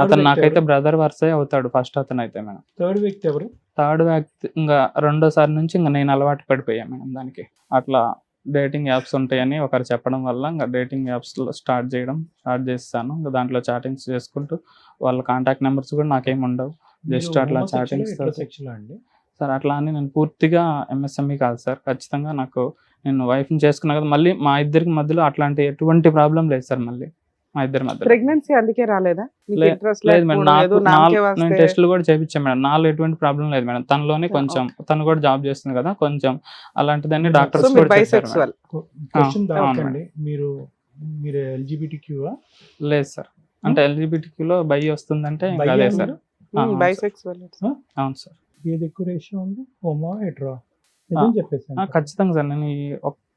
అతను నాకైతే బ్రదర్ వరుసే అవుతాడు ఫస్ట్ అతను అయితే మేడం. థర్డ్ వ్యక్తి ఎవరు? థర్డ్ వ్యక్తి ఇంకా రెండోసారి నుంచి ఇంకా నేను అలవాటు పడిపోయాను మేడం దానికి. అట్లా డేటింగ్ యాప్స్ ఉంటాయని ఒకరు చెప్పడం వల్ల ఇంకా డేటింగ్ యాప్స్లో స్టార్ట్ చేస్తాను. ఇంకా దాంట్లో చాటింగ్స్ చేసుకుంటూ వాళ్ళ కాంటాక్ట్ నెంబర్స్ కూడా నాకేమి ఉండవు, జస్ట్ అట్లా చాటింగ్స్. అండి సార్ అట్లా అని నేను పూర్తిగా ఎంఎస్ఎంఈ కాదు సార్. ఖచ్చితంగా నాకు నేను వైఫ్ని చేసుకున్నా కదా, మళ్ళీ మా ఇద్దరికి మధ్యలో అట్లాంటి ఎటువంటి ప్రాబ్లం లేదు సార్. మళ్ళీ మా ఇద్దరి మధ్య ప్రెగ్నెన్సీ అందుకే రాలేదా? లేదు మేడం. నేను టెస్టులు కూడా చేయించాను మేడం. నాలో ఎటువంటి ప్రాబ్లం లేదు మేడం. తనలోనే కొంచెం తను కూడా జాబ్ చేస్తుంది కదా, కొంచెం అలాంటిదని డాక్టర్స్ కూడా చెప్పారు. బైసెక్సువల్ క్వశ్చన్ దాకండి, మీరు ఎల్జిబిటిక్యూవా? లేదు సార్. అంటే ఎల్జిబిటిక్యూలో బై వస్తుందంటే ఇంకా అదే సార్. బైసెక్సువల్. అవును సార్. ఏది ఎక్కువ రేషియో ఉంది, హోమో హెటరో? చెప్పేసి ఖచ్చితంగా సార్.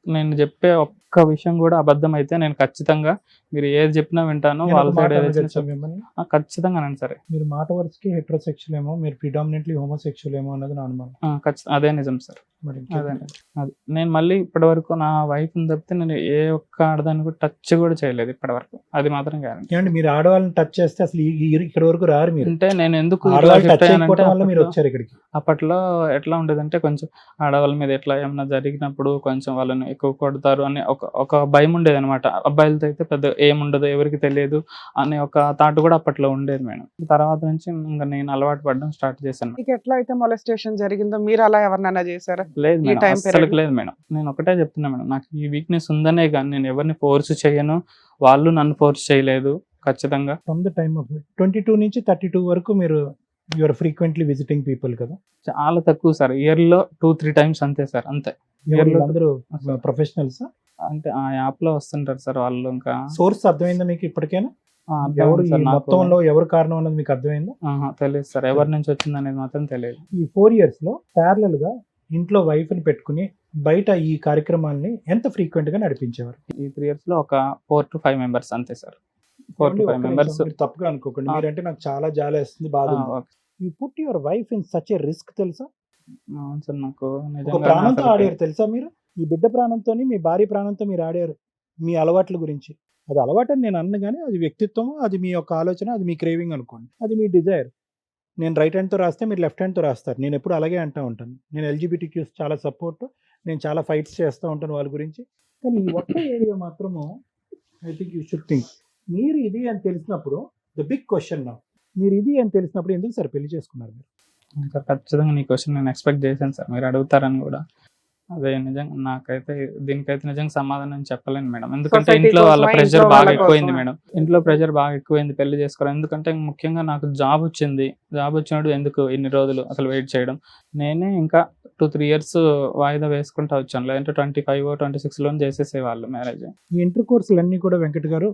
నేను చెప్పే ఒక్క విషయం కూడా అబద్ధం అయితే నేను ఖచ్చితంగా మీరు ఏది చెప్పినా వింటాను. వాళ్ళ సైడ్ ఖచ్చితంగా అనండి సరే. మీరు మాట వరుసకి హెటరోసెక్షువల్ ఏమో, మీరు ప్రిడామినెంట్లీ హోమోసెక్షువల్ ఏమో అన్నది నా అనుమానం. అదే నిజం సార్. అదే నేను మళ్ళీ ఇప్పటి వరకు నా వైఫ్ తప్పితే నేను ఏ ఒక్క ఆడదాన్ని కూడా టచ్ కూడా చేయలేదు ఇప్పటి వరకు. అది మాత్రం గ్యారెంటీ. ఏమండి మీరు ఆడవాళ్ళని టచ్ చేస్తే అసలు ఇక్కడ వరకు రారు మీరు. అంటే నేను ఎందుకు మీరు వచ్చారు ఇక్కడికి? అప్పట్లో ఎట్లా ఉండేదంటే కొంచెం ఆడవాళ్ళ మీద ఎట్లా ఏమన్నా జరిగినప్పుడు కొంచెం వాళ్ళని ఎక్కువ కొడతారు అని ఒక భయం ఉండేది అనమాట. అబ్బాయిలతో అయితే పెద్ద ఏముండదు, ఎవరికి తెలియదు అనే ఒక థాట్ కూడా అప్పట్లో ఉండేది మేడం. తర్వాత నుంచి ఇంకా నేను అలవాటు పడడం స్టార్ట్ చేశాను. మీకు ఎట్లా అయితే మొలెస్టేషన్ జరిగిందో మీరు అలా ఎవరినైనా చేశారా? లేదు మేడం, అసలు లేదు మేడం. నేను ఒకటే చెప్తున్నా మేడం, నాకు ఈ వీక్నెస్ ఉందనే కానీ నేను ఎవరిని ఫోర్స్ చేయను, వాళ్ళు నన్ను ఫోర్స్ చేయలేదు. ఖచ్చితంగా ఫ్రమ్ ద టైమ్ ఆఫ్ 22 నుంచి 32 వరకు మీరు యూఆర్ ఫ్రీక్వెంట్లీ విజిటింగ్ పీపుల్ కదా? చాలా తక్కువ సార్. ఇయర్లో 2-3 టైమ్స్ అంతే సార్, అంతే. అందరూ ప్రొఫెషనల్స్ అంటే ఆ యాప్ లో వస్తుంటారు సార్ వాళ్ళు. ఇంకా సోర్స్ అర్థమైందా మీకు ఇప్పటికైనా? ఎవరు మొత్తంలో ఎవరు కారణం అన్నది మీకు అర్థమైందా? తెలియదు సార్, ఎవరి నుంచి వచ్చింది అనేది మాత్రం తెలియదు. ఈ 4 years లో ప్యారలల్ గా ఇంట్లో వైఫ్ ని పెట్టుకుని బయట ఈ కార్యక్రమాన్ని ఎంత ఫ్రీక్వెంట్ గా నడిపించేవారు? ఈ 3 years లో ఒక 4 to 5 members అంతే సార్. 4 to 5 members. తప్పుగా అనుకోకండి, మీరంటే నాకు చాలా జాలి వేస్తుంది, బాధ. You put your wife in such a risk తెలుసా? అవును సార్. నాకు ఒక ప్రాణంతో ఆడారు తెలుసా మీరు? మీ బిడ్డ ప్రాణంతో, మీ భార్య ప్రాణంతో మీరు ఆడారు. మీ అలవాట్ల గురించి, అది అలవాటు అని నేను అన్న కానీ అది వ్యక్తిత్వం, అది మీ యొక్క ఆలోచన, అది మీ క్రేవింగ్ అనుకోండి, అది మీ డిజైర్. నేను రైట్ హ్యాండ్తో రాస్తే మీరు లెఫ్ట్ హ్యాండ్తో రాస్తారు. నేను ఎప్పుడు అలాగే అంటూ ఉంటాను. నేను ఎల్జిబిటిక్యూస్ చాలా సపోర్ట్, నేను చాలా ఫైట్స్ చేస్తూ ఉంటాను వాళ్ళ గురించి. కానీ ఈ ఒక్క ఏరియా మాత్రము I think you should think. మీరు ఇది అని తెలిసినప్పుడు ద బిగ్ క్వశ్చన్ నా, మీరు ఇది అని తెలిసినప్పుడు ఎందుకు సార్ పెళ్లి చేసుకున్నారు మీరు? సార్ ఖచ్చితంగా నీ క్వశ్చన్ నేను ఎక్స్పెక్ట్ చేశాను సార్, మీరు అడుగుతారని కూడా. అదే నిజంగా నాకైతే దీనికైతే నిజంగా సమాధానం చెప్పలేను మేడం. ఎందుకంటే ఇంట్లో వాళ్ళ ప్రెషర్ బాగా ఎక్కువైంది మేడం. ఇంట్లో ప్రెషర్ బాగా ఎక్కువైంది పెళ్లి చేసుకోవడం. ఎందుకంటే ముఖ్యంగా నాకు జాబ్ వచ్చింది. జాబ్ వచ్చినప్పుడు ఎందుకు ఇన్ని రోజులు అసలు వెయిట్ చేయడం? నేనే ఇంకా 2-3 years వాయిదా వేసుకుంటా వచ్చాను. లేదంటే 25-26 చేసేసేవాళ్ళు మ్యారేజ్. ఈ ఇంటర్ కోర్సులు అన్నీ కూడా వెంకట్ గారు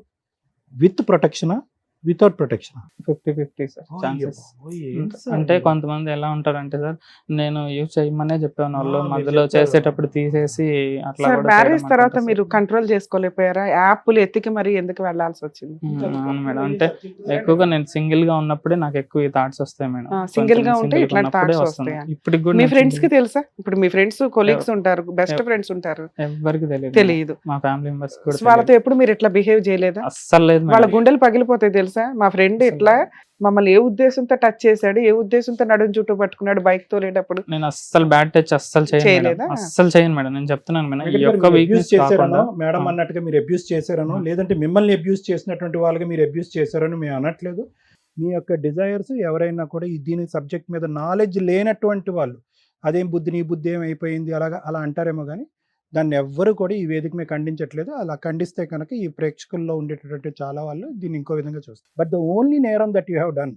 విత్ ప్రొటెక్షనా, వితౌట్ ప్రొటెక్షన్? 50-50 sir chances. అంటే కొంతమంది ఎలా ఉంటారంటే సార్, నేను యూజ్ చేయమనే చెప్పాను, వాళ్ళు మధ్యలో చేసేటప్పుడు తీసేసి అట్లా. మ్యారేజ్ తర్వాత మీరు కంట్రోల్ చేసుకోలేకపోయారా? యాప్లు ఎత్తికి మరి ఎందుకు వెళ్ళాల్సి వచ్చింది? అవును మేడం. అంటే ఎక్కువగా నేను సింగిల్ గా ఉన్నప్పుడే నాకు ఎక్కువ ఈ థాట్స్ వస్తాయి మేడం. సింగిల్ గా ఉంటే ఇట్లాంటి థాట్స్ వస్తాయి. ఇప్పటికి కూడా మీ ఫ్రెండ్స్ కి తెలుసా? ఇప్పుడు మీ ఫ్రెండ్స్ కొలీగ్స్ ఉంటారు, బెస్ట్ ఫ్రెండ్స్ ఉంటారు, ఎవరికి తెలియదు. మా ఫ్యామిలీ మెంబర్స్ కూడా వాళ్ళతో ఎప్పుడు మీరు ఇట్లా బిహేవ్ చేయలేదా? అస్సలు లేదు. వాళ్ళ గుండెలు పగిలిపోతాయి తెలుసా? మా ఫ్రెండ్ ఇట్లా మమ్మల్ని ఏ ఉద్దేశంతో టచ్ చేశాడు, ఏ ఉద్దేశంతో నడుము చుట్టూ పట్టుకున్నాడు బైక్ తోలేటప్పుడు. నేను అస్సలు బ్యాడ్ టచ్ అస్సలు చేయలేదు. అస్సలు చేయను మేడం, నేను చెప్తున్నాను మేడం. ఈ యొక్క వీక్నెస్ కాకుండా మేడం అన్నట్టుగా మీరు అబ్యూస్ చేశారనో, లేదంటే మిమ్మల్ని అబ్యూస్ చేసినటువంటి వాళ్ళకి మీరు అబ్యూస్ చేశారని మేము అనట్లేదు. మీ యొక్క డిజైర్స్ ఎవరైనా కూడా దీని సబ్జెక్ట్ మీద నాలెడ్జ్ లేనటువంటి వాళ్ళు, అదేం బుద్ధి నీ బుద్ధి ఏమైపోయింది అలా అంటారేమో కానీ దాన్ని ఎవ్వరు కూడా ఈ వేదిక మీద ఖండించట్లేదు. అలా ఖండిస్తే కనుక ఈ ప్రేక్షకుల్లో ఉండేటటువంటి చాలా వాళ్ళు దీన్ని ఇంకో విధంగా చూస్తారు. బట్ ద ఓన్లీ నేరం that you have done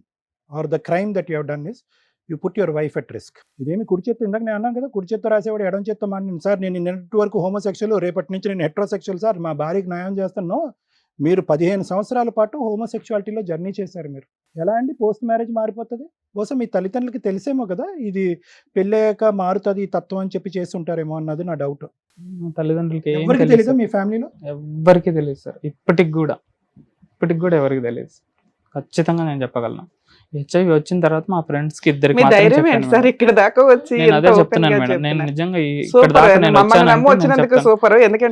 or the crime that you have done is you put your wife at risk. ఇదేమి కుడి చేత్తో, ఇందాక నేను అన్నాను కదా, కుడి చేత్తో రాసేవాడు ఎడం చేత్తో మాట్లాడి సార్ నేను నిన్నటి వరకు హోమోసెక్షువల్, రేపటి నుంచి నేను హెట్రోసెక్షువల్ సార్, మా భార్యకి న్యాయం చేస్తాను. మీరు 15 సంవత్సరాల పాటు హోమోసెక్షువాలిటీలో జర్నీ చేశారు. మీరు ఎలా అండి పోస్ట్ మ్యారేజ్ మారిపోతుంది? బహుశా మీ తల్లిదండ్రులకి తెలిసేమో కదా ఇది పెళ్ళయ్యాక మారుతుంది ఈ తత్వం అని చెప్పి చేసి ఉంటారేమో అన్నది నా డౌట్. తల్లిదండ్రులకి ఎవరికి తెలియదు? మీ ఫ్యామిలీలో ఎవరికి తెలియదు సార్. ఇప్పటికి కూడా ఎవరికి తెలియదు. ఖచ్చితంగా నేను చెప్పగలను. హెచ్ఐవి వచ్చిన తర్వాత మా ఫ్రెండ్స్ కి ఇద్దరికి ఇక్కడ దాకా వచ్చి అదే చెప్తున్నాను మేడం. నేను నిజంగా ఇక్కడ దాకా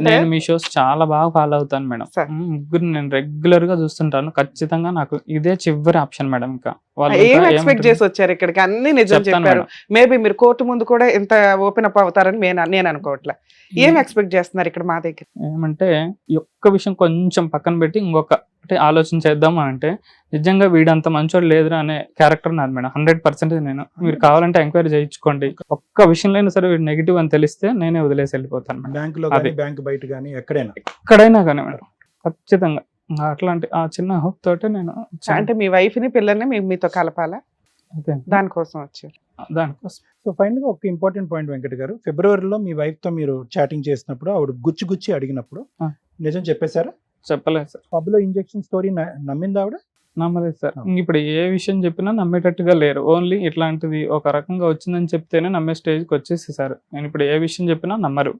నేను మీ షోస్ చాలా బాగా ఫాలో అవుతాను మేడం. ముగ్గురు నేను రెగ్యులర్ గా చూస్తుంటాను. ఖచ్చితంగా నాకు ఇదే చివరి ఆప్షన్ మేడం. ఇంకా వాళ్ళు ఏం ఇంకా ఎక్స్పెక్ట్ ఏమంటారు? చేసి వచ్చారు ఇక్కడికి? అన్ని నిజం చెప్తాను చెప్పారు. మేడం. మేబీ మీరు కోర్టు ముందు కూడా ఇంత ఓపెన్ అప్ అవుతారని నేను అనుకోవట్లే. ఏం ఎక్స్పెక్ట్ చేస్తున్నారు ఇక్కడ మా దగ్గర? ఏమంటే ఈ ఒక్క విషయం కొంచెం పక్కన పెట్టి ఇంకొక అంటే ఆలోచన చేద్దాం అంటే నిజంగా వీడంత మంచోడు లేదురా అనే క్యారెక్టర్ నాది మేడం. 100% నేను. మీరు కావాలంటే ఎంక్వైరీ చేయించుకోండి. ఒక్క విషయంలో అయినా సరే వీడు నెగిటివ్ అని తెలిస్తే నేనే వదిలేసి వెళ్ళిపోతాను మేడం. బ్యాంకులో అది. కానీ బ్యాంక్ బయట కానీ ఎక్కడైనా ఎక్కడైనా కానీ మేడం ఖచ్చితంగా అట్లాంటి ఆ చిన్న హోప్ తోటే నేను అంటే మీ వైఫ్ ని పిల్లల్ని మీతో కలపాలా? అదే దానికోసం వచ్చారు. దానికోసం సో ఫైనల్గా ఒక ఇంపార్టెంట్ పాయింట్ వెంకట్ గారు, ఫిబ్రవరిలో మీ వైఫ్తో మీరు చాటింగ్ చేసినప్పుడు ఆవిడ గుచ్చి అడిగినప్పుడు ఆ. నిజం చెప్పేశారా? చెప్పలేదు సార్. పబ్లో ఇంజెక్షన్ స్టోరీ నమ్మిందా ఆవిడ? నమ్మలేదు సార్. ఆ. ఇప్పుడు ఏ విషయం చెప్పినా నమ్మేటట్టుగా లేరు. ఓన్లీ ఇట్లాంటిది ఒక రకంగా వచ్చిందని చెప్తేనే నమ్మే స్టేజ్కి వచ్చేసేసారు. నేను ఇప్పుడు ఏ విషయం చెప్పినా నమ్మరు.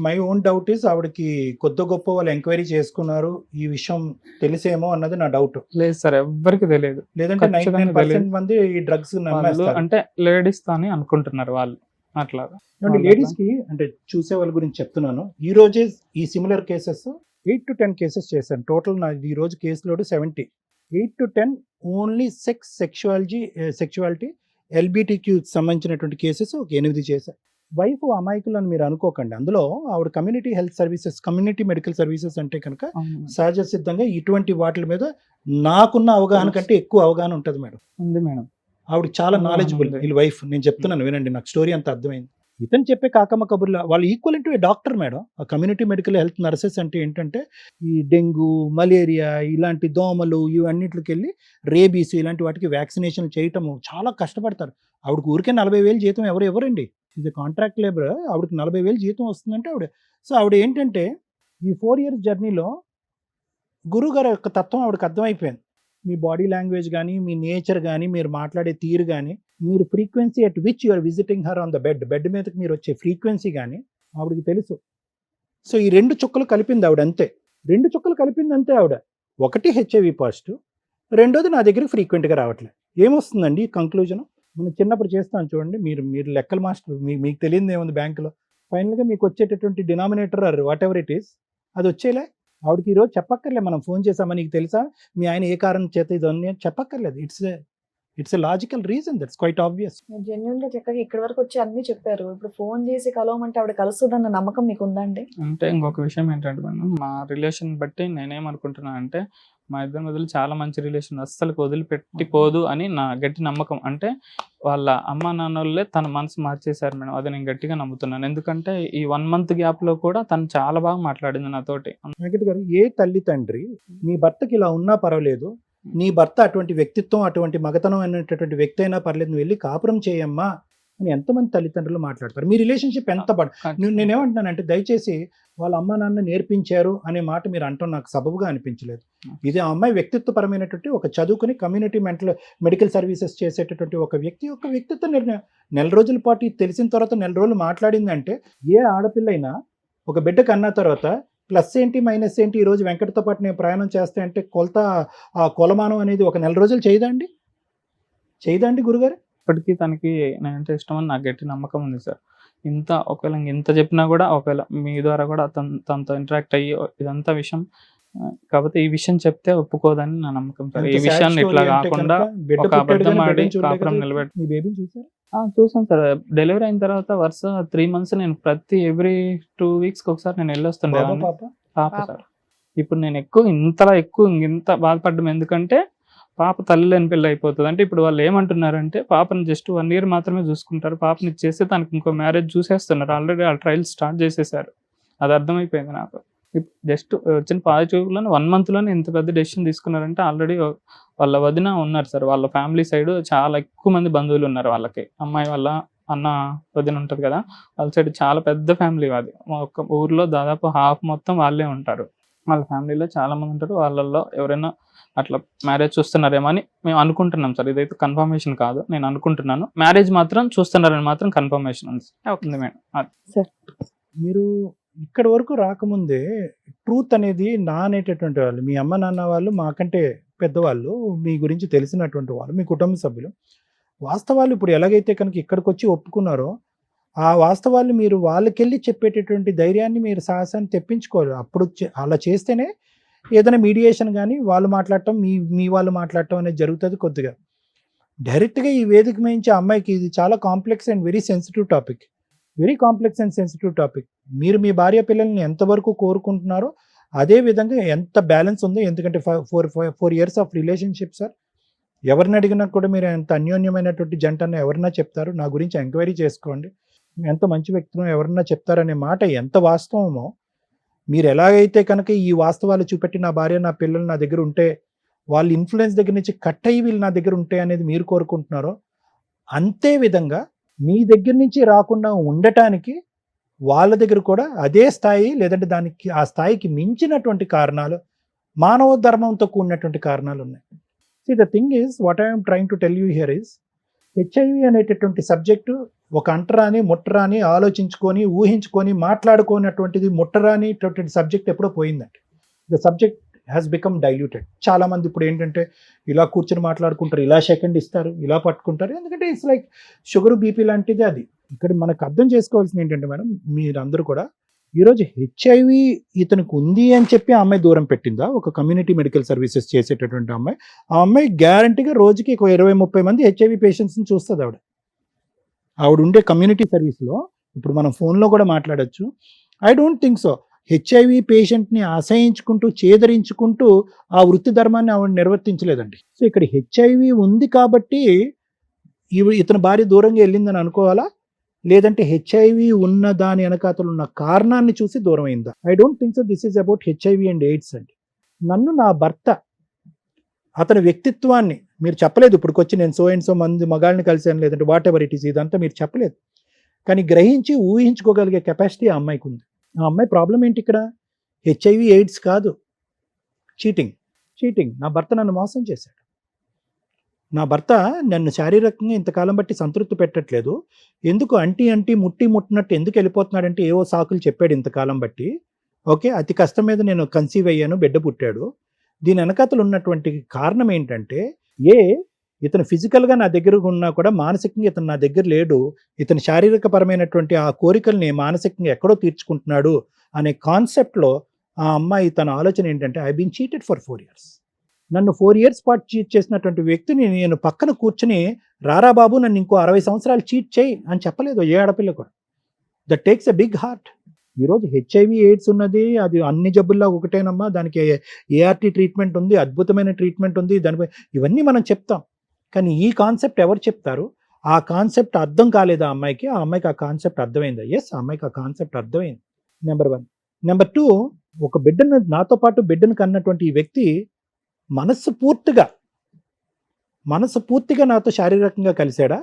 మై ఓన్ డౌట్ ఈస్ ఆవిడకి కొద్ది గొప్ప వాళ్ళు ఎంక్వైరీ చేసుకున్నారు, ఈ విషయం తెలిసేమో అన్నది నా డౌట్. లేదు సార్, ఎవ్వరికి తెలియదు. లేదంటే ఖచ్చితంగా 99% మంది ఈ డ్రగ్స్ వాళ్ళు నమ్మేస్తారు. అంటే లేడీస్ అని అనుకుంటున్నారు వాళ్ళు అట్లాగా. లేడీస్ కి అంటే చూసే వాళ్ళ గురించి చెప్తున్నాను. ఈ రోజే ఈ సిమిలర్ కేసెస్ 8 to 10 కేసెస్ చేశాను. టోటల్ నా ఈ రోజు case load 70. 8 to 10 only sexuality LGBTQ సంబంధించినటువంటి కేసెస్ ఒక 8 చేశారు. వైఫ్ అమాయకులు అని మీరు అనుకోకండి. అందులో ఆవిడ community health services, community medical services అంటే కనుక సహజ సిద్ధంగా ఇటువంటి వాటి మీద నాకున్న అవగాహన కంటే ఎక్కువ అవగాహన ఉంటుంది మేడం. ఉంది మేడం. ఆవిడ చాలా నాలెడ్జబుల్. ఉంది. వీళ్ళ వైఫ్, నేను చెప్తున్నాను వినండి, నాకు స్టోరీ అంత అర్థమైంది. ఇతను చెప్పే కాకమ్మ కబుర్ల వాళ్ళు ఈక్వల్ టు డాక్టర్ మేడం. ఆ కమ్యూనిటీ మెడికల్ హెల్త్ నర్సెస్ అంటే ఏంటంటే ఈ డెంగ్యూ, మలేరియా ఇలాంటి దోమలు ఇవన్నిటికి వెళ్ళి రేబీస్ ఇలాంటి వాటికి వ్యాక్సినేషన్ చేయటము చాలా కష్టపడతారు. ఆవిడకి ఊరికే 40,000 జీతం ఎవరండి? ఇది కాంట్రాక్ట్ లేబర్. ఆవిడకి 40,000 జీతం వస్తుందంటే ఆవిడ. సో ఆవిడ ఏంటంటే ఈ 4 years జర్నీలో గురువు గారి యొక్క తత్వం ఆవిడకి అర్థమైపోయింది. మీ బాడీ లాంగ్వేజ్ కానీ, మీ నేచర్ కానీ, మీరు మాట్లాడే తీరు కానీ, మీరు frequency at which you are visiting her on the bed మీదకి మీరు వచ్చే ఫ్రీక్వెన్సీ కానీ ఆవిడకి తెలుసు. సో ఈ 2 చుక్కలు కలిపింది ఆవిడ అంతే. 2 చుక్కలు కలిపింది అంతే ఆవిడ. ఒకటి హెచ్ఐవి పాజిటివ్, రెండోది నా దగ్గర ఫ్రీక్వెంట్గా రావట్లేదు. ఏమొస్తుందండి కంక్లూజన్? మనం చిన్నప్పుడు చేస్తాం చూడండి, మీరు లెక్కల మాస్టర్, మీకు తెలియదు ఏముంది బ్యాంకులో. ఫైనల్గా మీకు వచ్చేటటువంటి denominator or whatever it is అది వచ్చేలే. ఆవిడకి ఈరోజు చెప్పక్కర్లే మనం ఫోన్ చేసామా నీకు తెలుసా, మీ ఆయన ఏ కారణం చేత ఇదన్నీ చెప్పక్కర్లేదు. It's a logical reason, that's quiet obvious. మీరు జెన్యున్ గా చక్కగా ఇక్కడి వరకు వచ్చి అన్ని చెప్పారు. ఇప్పుడు ఫోన్ చేసి కలవమంటే ఆవిడ కలుస్తుందన్న నమ్మకం మీకు ఉందండి? అంటే ఇంకొక విషయం ఏంటంటే మేడం, మా రిలేషన్ బట్టి నేనేమనుకుంటున్నా అంటే మా ఇద్దరి మధ్యలో చాలా మంచి రిలేషన్, అస్సలు వదిలిపెట్టిపోదు అని నా గట్టి నమ్మకం. అంటే వాళ్ళ అమ్మ నాన్నోళ్ళే తన మనసు మార్చేశారు మేడం. అది నేను గట్టిగా నమ్ముతున్నాను. ఎందుకంటే ఈ 1 month గ్యాప్లో కూడా తను చాలా బాగా మాట్లాడింది నాతోటి. వెంకట్ గారు, ఏ తల్లి తండ్రి నీ భర్తకి ఇలా ఉన్నా పర్వాలేదు, నీ భర్త అటువంటి వ్యక్తిత్వం, అటువంటి మగతనం అనేటటువంటి వ్యక్తి అయినా పర్లేదు, నువ్వు వెళ్ళి కాపురం చేయమ్మా అని ఎంతమంది తల్లిదండ్రులు మాట్లాడతారు. మీ రిలేషన్షిప్ ఎంత నేనేమంటున్నానంటే దయచేసి వాళ్ళ అమ్మ నాన్న నేర్పించారు అనే మాట మీరు అంటాం నాకు సబబుగా అనిపించలేదు. ఇది ఆ అమ్మాయి వ్యక్తిత్వపరమైనటువంటి ఒక చదువుకుని కమ్యూనిటీ మెడికల్ సర్వీసెస్ చేసేటటువంటి ఒక వ్యక్తి యొక్క వ్యక్తిత్వ నిర్ణయం. 4 రోజుల పాటు ఇది తెలిసిన తర్వాత 4 రోజులు మాట్లాడిందంటే ఏ ఆడపిల్ల అయినా ఒక బిడ్డ కన్నా తర్వాత ప్లస్ ఏంటి మైనస్ ఏంటి, ఈరోజు వెంకటతో పాటు నేను ప్రయాణం చేస్తే అంటే కొలమానం అనేది ఒక 4 రోజులు చేయదండి గురుగారు? ఇప్పటికీ తనకి నేనంటే ఇష్టం అని నాకు గట్టి నమ్మకం ఉంది సార్. ఒకవేళ ఇంత చెప్పినా కూడా, ఒకవేళ మీ ద్వారా కూడా తనతో ఇంటరాక్ట్ అయ్యి ఇదంతా విషయం, కాకపోతే ఈ విషయం చెప్తే ఒప్పుకోదని నా నమ్మకం సార్. ఈ విషయాన్ని ఇట్లా కాకుండా ఒక అబద్ధం ఆడి కాపురం నిలబెట్టి. మీ బేబీని చూసారా? చూసాను సార్. డెలివరీ అయిన తర్వాత వరుస 3 months నేను ఎవ్రీ 2 weeks ఒకసారి నేను వెళ్ళొస్తుండే పాప సార్. ఇప్పుడు నేను ఇంత బాధపడ్డం ఎందుకంటే పాప తల్లి లేని పెళ్ళి అయిపోతుంది. అంటే ఇప్పుడు వాళ్ళు ఏమంటున్నారంటే పాపని జస్ట్ 1 year మాత్రమే చూసుకుంటారు, పాపని ఇచ్చేస్తే తనకి ఇంకో మ్యారేజ్ చూసేస్తున్నారు. ఆల్రెడీ ఆ ట్రయల్స్ స్టార్ట్ చేసేసారు. అది అర్థమైపోయింది నాకు. జస్ట్ వచ్చిన పాజిటివ్లోనే 1 monthలోనే ఇంత పెద్ద డెసిషన్ తీసుకున్నారంటే ఆల్రెడీ వాళ్ళ వదిన ఉన్నారు సార్. వాళ్ళ ఫ్యామిలీ సైడ్ చాలా ఎక్కువ మంది బంధువులు ఉన్నారు వాళ్ళకి. అమ్మాయి వాళ్ళ అన్న వదిన ఉంటుంది కదా, వాళ్ళ సైడ్ చాలా పెద్ద ఫ్యామిలీ. అది ఒక ఊర్లో దాదాపు హాఫ్ మొత్తం వాళ్ళే ఉంటారు. వాళ్ళ ఫ్యామిలీలో చాలా మంది ఉంటారు. వాళ్ళల్లో ఎవరైనా అట్లా మ్యారేజ్ చూస్తున్నారేమో అని మేము అనుకుంటున్నాం సార్. ఇదైతే కన్ఫర్మేషన్ కాదు, నేను అనుకుంటున్నాను. మ్యారేజ్ మాత్రం చూస్తున్నారని మాత్రం కన్ఫర్మేషన్ ఉంది మేడం. మీరు ఇక్కడ వరకు రాకముందే ట్రూత్ అనేది నా అనేటటువంటి వాళ్ళు, మీ అమ్మ నాన్న వాళ్ళు, మాకంటే పెద్దవాళ్ళు, మీ గురించి తెలిసినటువంటి వాళ్ళు, మీ కుటుంబ సభ్యులు వాస్తవాలు ఇప్పుడు ఎలాగైతే కనుక ఇక్కడికి వచ్చి ఒప్పుకున్నారో ఆ వాస్తవాలు మీరు వాళ్ళకెళ్ళి చెప్పేటటువంటి ధైర్యాన్ని, మీరు సాహసాన్ని తెప్పించుకోవాలి. అప్పుడు అలా చేస్తేనే ఏదైనా మీడియేషన్ కానీ వాళ్ళు మాట్లాడటం, మీ వాళ్ళు మాట్లాడటం అనేది జరుగుతుంది కొద్దిగా. డైరెక్ట్గా ఈ వేదిక మించి అమ్మాయికి ఇది చాలా complex and very sensitive topic, very complex and sensitive topic. మీరు మీ భార్య పిల్లల్ని ఎంతవరకు కోరుకుంటున్నారో అదే విధంగా ఎంత బ్యాలెన్స్ ఉందో, ఎందుకంటే 4 years ఆఫ్ రిలేషన్షిప్ సార్. ఎవరిని అడిగినా కూడా మీరు ఎంత అన్యోన్యమైనటువంటి జంట అని ఎవరన్నా చెప్తారు. నా గురించి ఎంక్వైరీ చేసుకోండి, ఎంత మంచి వ్యక్తులు ఎవరన్నా చెప్తారనే మాట ఎంత వాస్తవమో, మీరు ఎలాగైతే కనుక ఈ వాస్తవాలు చూపెట్టి నా భార్య నా పిల్లలు నా దగ్గర ఉంటే, వాళ్ళ ఇన్ఫ్లుయెన్స్ దగ్గర నుంచి కట్ అయ్యి వీళ్ళు నా దగ్గర ఉంటే అనేది మీరు కోరుకుంటున్నారో, అంతే విధంగా మీ దగ్గర నుంచి రాకుండా ఉండటానికి వాళ్ళ దగ్గర కూడా అదే స్థాయి, లేదంటే దానికి ఆ స్థాయికి మించినటువంటి కారణాలు, మానవ ధర్మంతో కూడినటువంటి కారణాలు ఉన్నాయి. See, the thing is, what I am trying to tell you here is, HIV అనేటటువంటి సబ్జెక్టు ఒక అంటరాని ముట్టరాని ఆలోచించుకొని ఊహించుకొని మాట్లాడుకోనటువంటిది ముట్టరానిటువంటి సబ్జెక్ట్ ఎప్పుడో పోయిందండి. The subject has become diluted. చాలామంది ఇప్పుడు ఏంటంటే ఇలా కూర్చొని మాట్లాడుకుంటారు, ఇలా సెకండ్ ఇస్తారు, ఇలా పట్టుకుంటారు, ఎందుకంటే ఇట్స్ లైక్ షుగర్ బీపీ లాంటిది అది. ఇక్కడ మనకు అర్థం చేసుకోవాల్సింది ఏంటంటే మేడం, మీరందరూ కూడా ఈరోజు HIV ఇతనికి ఉంది అని చెప్పి ఆ అమ్మాయి దూరం పెట్టిందా? ఒక కమ్యూనిటీ మెడికల్ సర్వీసెస్ చేసేటటువంటి అమ్మాయి, ఆ అమ్మాయి గ్యారంటీగా రోజుకి 20-30 మంది HIV పేషెంట్స్ని చూస్తుంది. ఆవిడ ఉండే కమ్యూనిటీ సర్వీస్లో ఇప్పుడు మనం ఫోన్లో కూడా మాట్లాడచ్చు. I don't think so. HIV పేషెంట్ని అసహించుకుంటూ చేదరించుకుంటూ ఆ వృత్తి ధర్మాన్ని ఆవిడ నిర్వర్తించలేదండి. సో ఇక్కడ HIV ఉంది కాబట్టి ఇతని భార్య దూరంగా వెళ్ళిందని అనుకోవాలా, లేదంటే HIV ఉన్న దాని వెనకాతలు ఉన్న కారణాన్ని చూసి దూరం అయిందా? I don't think so. This is about HIV and AIDS అండి. నన్ను నా భర్త అతని వ్యక్తిత్వాన్ని మీరు చెప్పలేదు. ఇప్పుడుకొచ్చి నేను సో అండ్ సో మంది మగాళ్ళని కలిసాను, లేదంటే వాట్ ఎవర్ ఇట్ ఈస్, ఇదంతా మీరు చెప్పలేదు. కానీ గ్రహించి ఊహించుకోగలిగే కెపాసిటీ ఆ అమ్మాయికి ఉంది. ఆ అమ్మాయి ప్రాబ్లం ఏంటి ఇక్కడ? HIV AIDS కాదు, చీటింగ్. నా భర్త నన్ను మోసం చేశాడు. నా భర్త నన్ను శారీరకంగా ఇంతకాలం బట్టి సంతృప్తి పెట్టట్లేదు, ఎందుకు అంటి ముట్టినట్టు ఎందుకు వెళ్ళిపోతున్నాడంటే ఏవో సాకులు చెప్పాడు ఇంతకాలం బట్టి. ఓకే, అతి కష్టం మీద నేను కన్సీవ్ అయ్యాను, బిడ్డ పుట్టాడు. దీని వెనకాతలు ఉన్నటువంటి కారణం ఏంటంటే, ఇతను ఫిజికల్గా నా దగ్గర ఉన్నా కూడా మానసికంగా ఇతను నా దగ్గర లేడు, ఇతను శారీరకపరమైనటువంటి ఆ కోరికల్ని మానసికంగా ఎక్కడో తీర్చుకుంటున్నాడు అనే కాన్సెప్ట్లో ఆ అమ్మాయి తన ఆలోచన ఏంటంటే, I been cheated for 4 years. నన్ను 4 years పాటు చీట్ చేసినటువంటి వ్యక్తిని నేను పక్కన కూర్చుని, రారా బాబు నన్ను ఇంకో 60 సంవత్సరాలు చీట్ చేయి అని చెప్పలేదు ఏ ఆడపిల్ల కూడా. That takes a big heart. ఈరోజు HIV AIDS ఉన్నది, అది అన్ని జబ్బుల్లో ఒకటేనమ్మా, దానికి ART ట్రీట్మెంట్ ఉంది, అద్భుతమైన ట్రీట్మెంట్ ఉంది, దానిపై ఇవన్నీ మనం చెప్తాం. కానీ ఈ కాన్సెప్ట్ ఎవరు చెప్తారు? ఆ కాన్సెప్ట్ అర్థం కాలేదు ఆ అమ్మాయికి. ఆ అమ్మాయికి ఆ కాన్సెప్ట్ అర్థమైందా? ఎస్, ఆ అమ్మాయికి ఆ కాన్సెప్ట్ అర్థమైంది. నెంబర్ 1. నెంబర్ 2, ఒక బిడ్డను, నాతో పాటు బిడ్డను కన్నటువంటి ఈ వ్యక్తి మనస్ఫూర్తిగా నాతో శారీరకంగా కలిశాడా,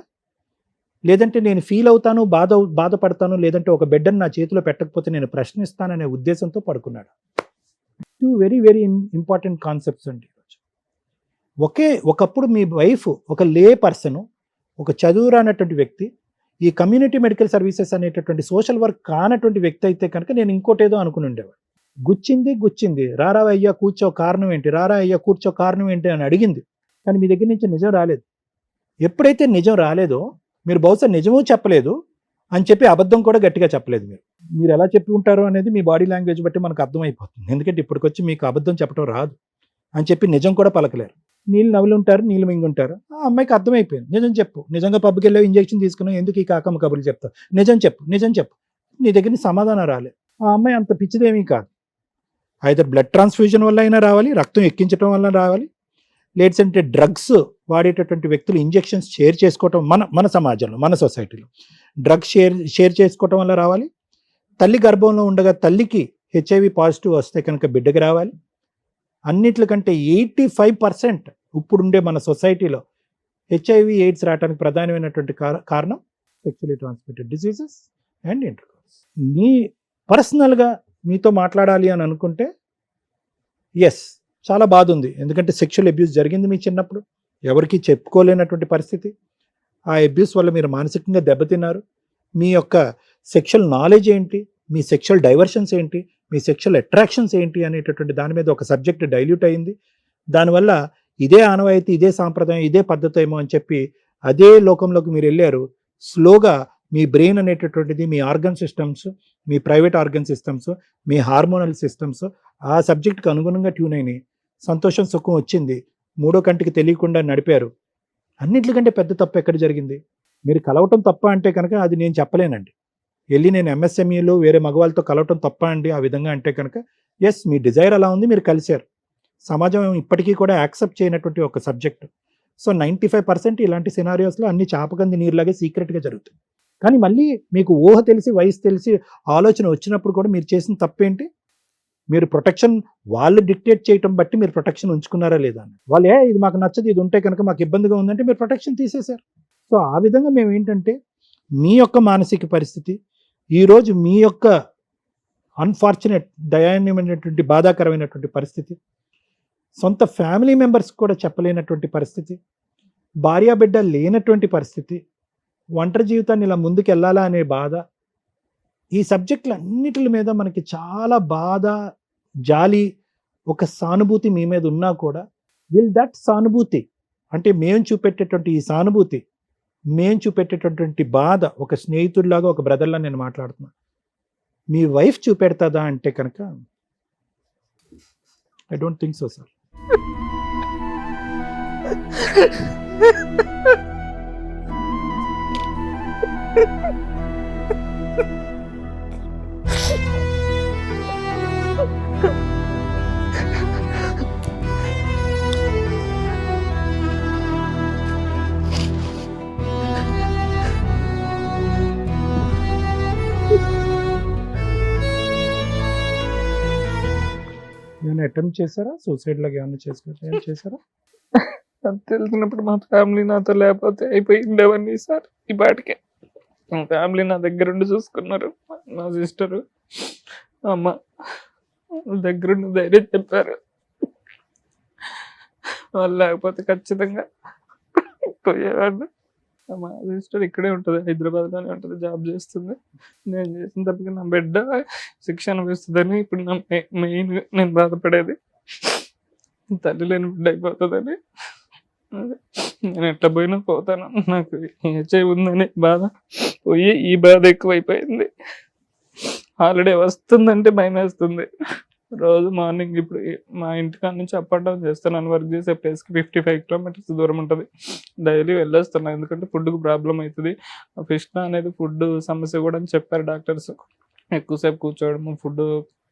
లేదంటే నేను ఫీల్ అవుతాను, బాధపడతాను, లేదంటే ఒక బిడ్డను నా చేతిలో పెట్టకపోతే నేను ప్రశ్నిస్తాననే ఉద్దేశంతో పడుకున్నాడు. 2 వెరీ వెరీ ఇంపార్టెంట్ కాన్సెప్ట్స్ అండి. ఒకప్పుడు మీ వైఫ్ ఒక లే పర్సన్, ఒక చదువురానటువంటి వ్యక్తి, ఈ కమ్యూనిటీ మెడికల్ సర్వీసెస్ అనేటటువంటి సోషల్ వర్క్ కానటువంటి వ్యక్తి అయితే కనుక నేను ఇంకోటేదో అనుకుని ఉండేవాడు. గుచ్చింది, రారా అయ్యా కూర్చో కారణం ఏంటి, రారా అయ్యా కూర్చో కారణం ఏంటి అని అడిగింది. కానీ మీ దగ్గర నుంచి నిజం రాలేదు. ఎప్పుడైతే నిజం రాలేదో, మీరు బహుశా నిజమూ చెప్పలేదు అని చెప్పి అబద్ధం కూడా గట్టిగా చెప్పలేదు. మీరు ఎలా చెప్పి ఉంటారో అనేది మీ బాడీ లాంగ్వేజ్ బట్టి మనకు అర్థమైపోతుంది. ఎందుకంటే ఇప్పటికొచ్చి మీకు అబద్ధం చెప్పడం రాదు అని చెప్పి నిజం కూడా పలకలేరు. నీళ్ళు నవ్వులుంటారు, నీళ్ళు మింగుంటారు. ఆ అమ్మాయికి అర్థమైపోయింది, నిజం చెప్పు, నిజంగా పబ్కి వెళ్ళి ఇంజెక్షన్ తీసుకున్నావు, ఎందుకు ఈ కాకమ్మ కబుర్లు చెప్తావు, నిజం చెప్పు. నీ దగ్గర నుంచి సమాధానం రాలేదు. ఆ అమ్మాయి అంత పిచ్చిదేమీ కాదు. ఐదర్ బ్లడ్ ట్రాన్స్ఫ్యూజన్ వల్ల అయినా రావాలి, రక్తం ఎక్కించడం వల్ల రావాలి, లేదంటే డ్రగ్స్ వాడేటటువంటి వ్యక్తులు ఇంజెక్షన్స్ షేర్ చేసుకోవటం, మన సమాజంలో, మన సొసైటీలో డ్రగ్స్ షేర్ చేసుకోవటం వల్ల రావాలి. తల్లి గర్భంలో ఉండగా తల్లికి HIV పాజిటివ్ వస్తే కనుక బిడ్డకి రావాలి. అన్నిట్లకంటే 85% ఇప్పుడుండే మన సొసైటీలో HIV AIDS రావడానికి ప్రధానమైనటువంటి కారణం sexually transmitted diseases and intercourse. మీ పర్సనల్గా మీతో మాట్లాడాలి అని అనుకుంటే ఎస్, చాలా బాధ ఉంది. ఎందుకంటే సెక్షువల్ అబ్యూస్ జరిగింది మీ చిన్నప్పుడు, ఎవరికి చెప్పుకోలేనటువంటి పరిస్థితి. ఆ అబ్యూస్ వల్ల మీరు మానసికంగా దెబ్బతిన్నారు. మీ యొక్క సెక్షువల్ నాలెడ్జ్ ఏంటి, మీ సెక్షువల్ డైవర్షన్స్ ఏంటి, మీ సెక్షువల్ అట్రాక్షన్స్ ఏంటి అనేటటువంటి దాని మీద ఒక సబ్జెక్ట్ డైల్యూట్ అయింది. దానివల్ల ఇదే ఆనవాయితీ, ఇదే సాంప్రదాయం, ఇదే పద్ధతి ఏమో అని చెప్పి అదే లోకంలోకి మీరు వెళ్ళారు. స్లోగా మీ బ్రెయిన్ అనేటటువంటిది, మీ ఆర్గన్ సిస్టమ్స్, మీ ప్రైవేట్ ఆర్గన్ సిస్టమ్స్, మీ హార్మోనల్ సిస్టమ్స్ ఆ సబ్జెక్ట్కి అనుగుణంగా ట్యూన్ అయినాయి. సంతోషం సుఖం వచ్చింది, మూడో కంటికి తెలియకుండా నడిపారు. అన్నింటికంటే పెద్ద తప్పు ఎక్కడ జరిగింది? మీరు కలవటం తప్ప అంటే కనుక అది నేను చెప్పలేనండి. వెళ్ళి నేను ఎంఎస్ఎంఈలో వేరే మగవాళ్ళతో కలవటం తప్ప అండి ఆ విధంగా అంటే కనుక, ఎస్ మీ డిజైర్ అలా ఉంది, మీరు కలిశారు. సమాజం ఇప్పటికీ కూడా యాక్సెప్ట్ చేయనటువంటి ఒక సబ్జెక్ట్. సో 95% ఇలాంటి సినారియోస్లో అన్ని చాపకంది నీరులాగే సీక్రెట్గా జరుగుతాయి. కానీ మళ్ళీ మీకు ఊహ తెలిసి, వయసు తెలిసి, ఆలోచన వచ్చినప్పుడు కూడా మీరు చేసిన తప్పేంటి? మీరు ప్రొటెక్షన్ వాళ్ళు డిక్టేట్ చేయటం బట్టి మీరు ప్రొటెక్షన్ ఉంచుకున్నారా లేదా అని. వాళ్ళే ఇది మాకు నచ్చదు, ఇది ఉంటే కనుక మాకు ఇబ్బందిగా ఉందంటే మీరు ప్రొటెక్షన్ తీసేశారు. సో ఆ విధంగా మేము ఏంటంటే మీ యొక్క మానసిక పరిస్థితి, ఈరోజు మీ యొక్క అన్ఫార్చునేట్ దయాన్యమైనటువంటి బాధాకరమైనటువంటి పరిస్థితి, సొంత ఫ్యామిలీ మెంబర్స్ కూడా చెప్పలేనటువంటి పరిస్థితి, భార్యాబిడ్డ లేనటువంటి పరిస్థితి, ఒంటరి జీవితాన్ని ఇలా ముందుకు వెళ్ళాలా అనే బాధ, ఈ సబ్జెక్టులు అన్నిటి మీద మనకి చాలా బాధ, జాలి, ఒక సానుభూతి మీ మీద ఉన్నా కూడా విల్ దట్ సానుభూతి అంటే మేము చూపెట్టేటువంటి ఈ సానుభూతి, మేము చూపెట్టేటటువంటి బాధ ఒక స్నేహితుడిలాగా, ఒక బ్రదర్లా నేను మాట్లాడుతున్నా, మీ వైఫ్ చూపెడతాదా అంటే కనుక I don't think so sir. ఏమైనా అటెంప్ట్ చేశారా? సూసైడ్ లాగా ఏమైనా చేశారా? అది తెలిసినప్పుడు మా ఫ్యామిలీ నాతో లేకపోతే అయిపోయిండేవన్నీ సార్. ఈ పాటికే మా ఫ్యామిలీ నా దగ్గరుండి చూసుకున్నారు. మా సిస్టరు, అమ్మ దగ్గరుండి ధైర్యం చెప్పారు. వాళ్ళు లేకపోతే ఖచ్చితంగా పోయేవాడిని. మా సిస్టర్ ఇక్కడే ఉంటుంది, హైదరాబాద్లోనే ఉంటుంది, జాబ్ చేస్తుంది. నేను చేసిన తప్పకి నా బిడ్డ శిక్ష అనిపిస్తుందని ఇప్పుడు నా మెయిన్ నేను బాధపడేది. తల్లి లేని బిడ్డ అయిపోతుందని. నేను ఎట్లా పోయినా పోతాను, నాకు హెచ్ఐ ఉందని బాధ పోయి ఈ బాధ ఎక్కువైపోయింది. హాలిడే వస్తుందంటే భయం వేస్తుంది. రోజు మార్నింగ్ ఇప్పుడు మా ఇంటికాడ నుంచి అప్ అండ్ డౌన్ చేస్తున్నాను. వర్క్ చేసే ప్లేస్కి 55 కిలోమీటర్స్ దూరం ఉంటుంది. డైలీ వెళ్ళొస్తున్నాను ఎందుకంటే ఫుడ్కి ప్రాబ్లం అవుతుంది. ఫిష్ అనేది ఫుడ్ సమస్య కూడా అని చెప్పారు డాక్టర్స్. ఎక్కువసేపు కూర్చోవడం, ఫుడ్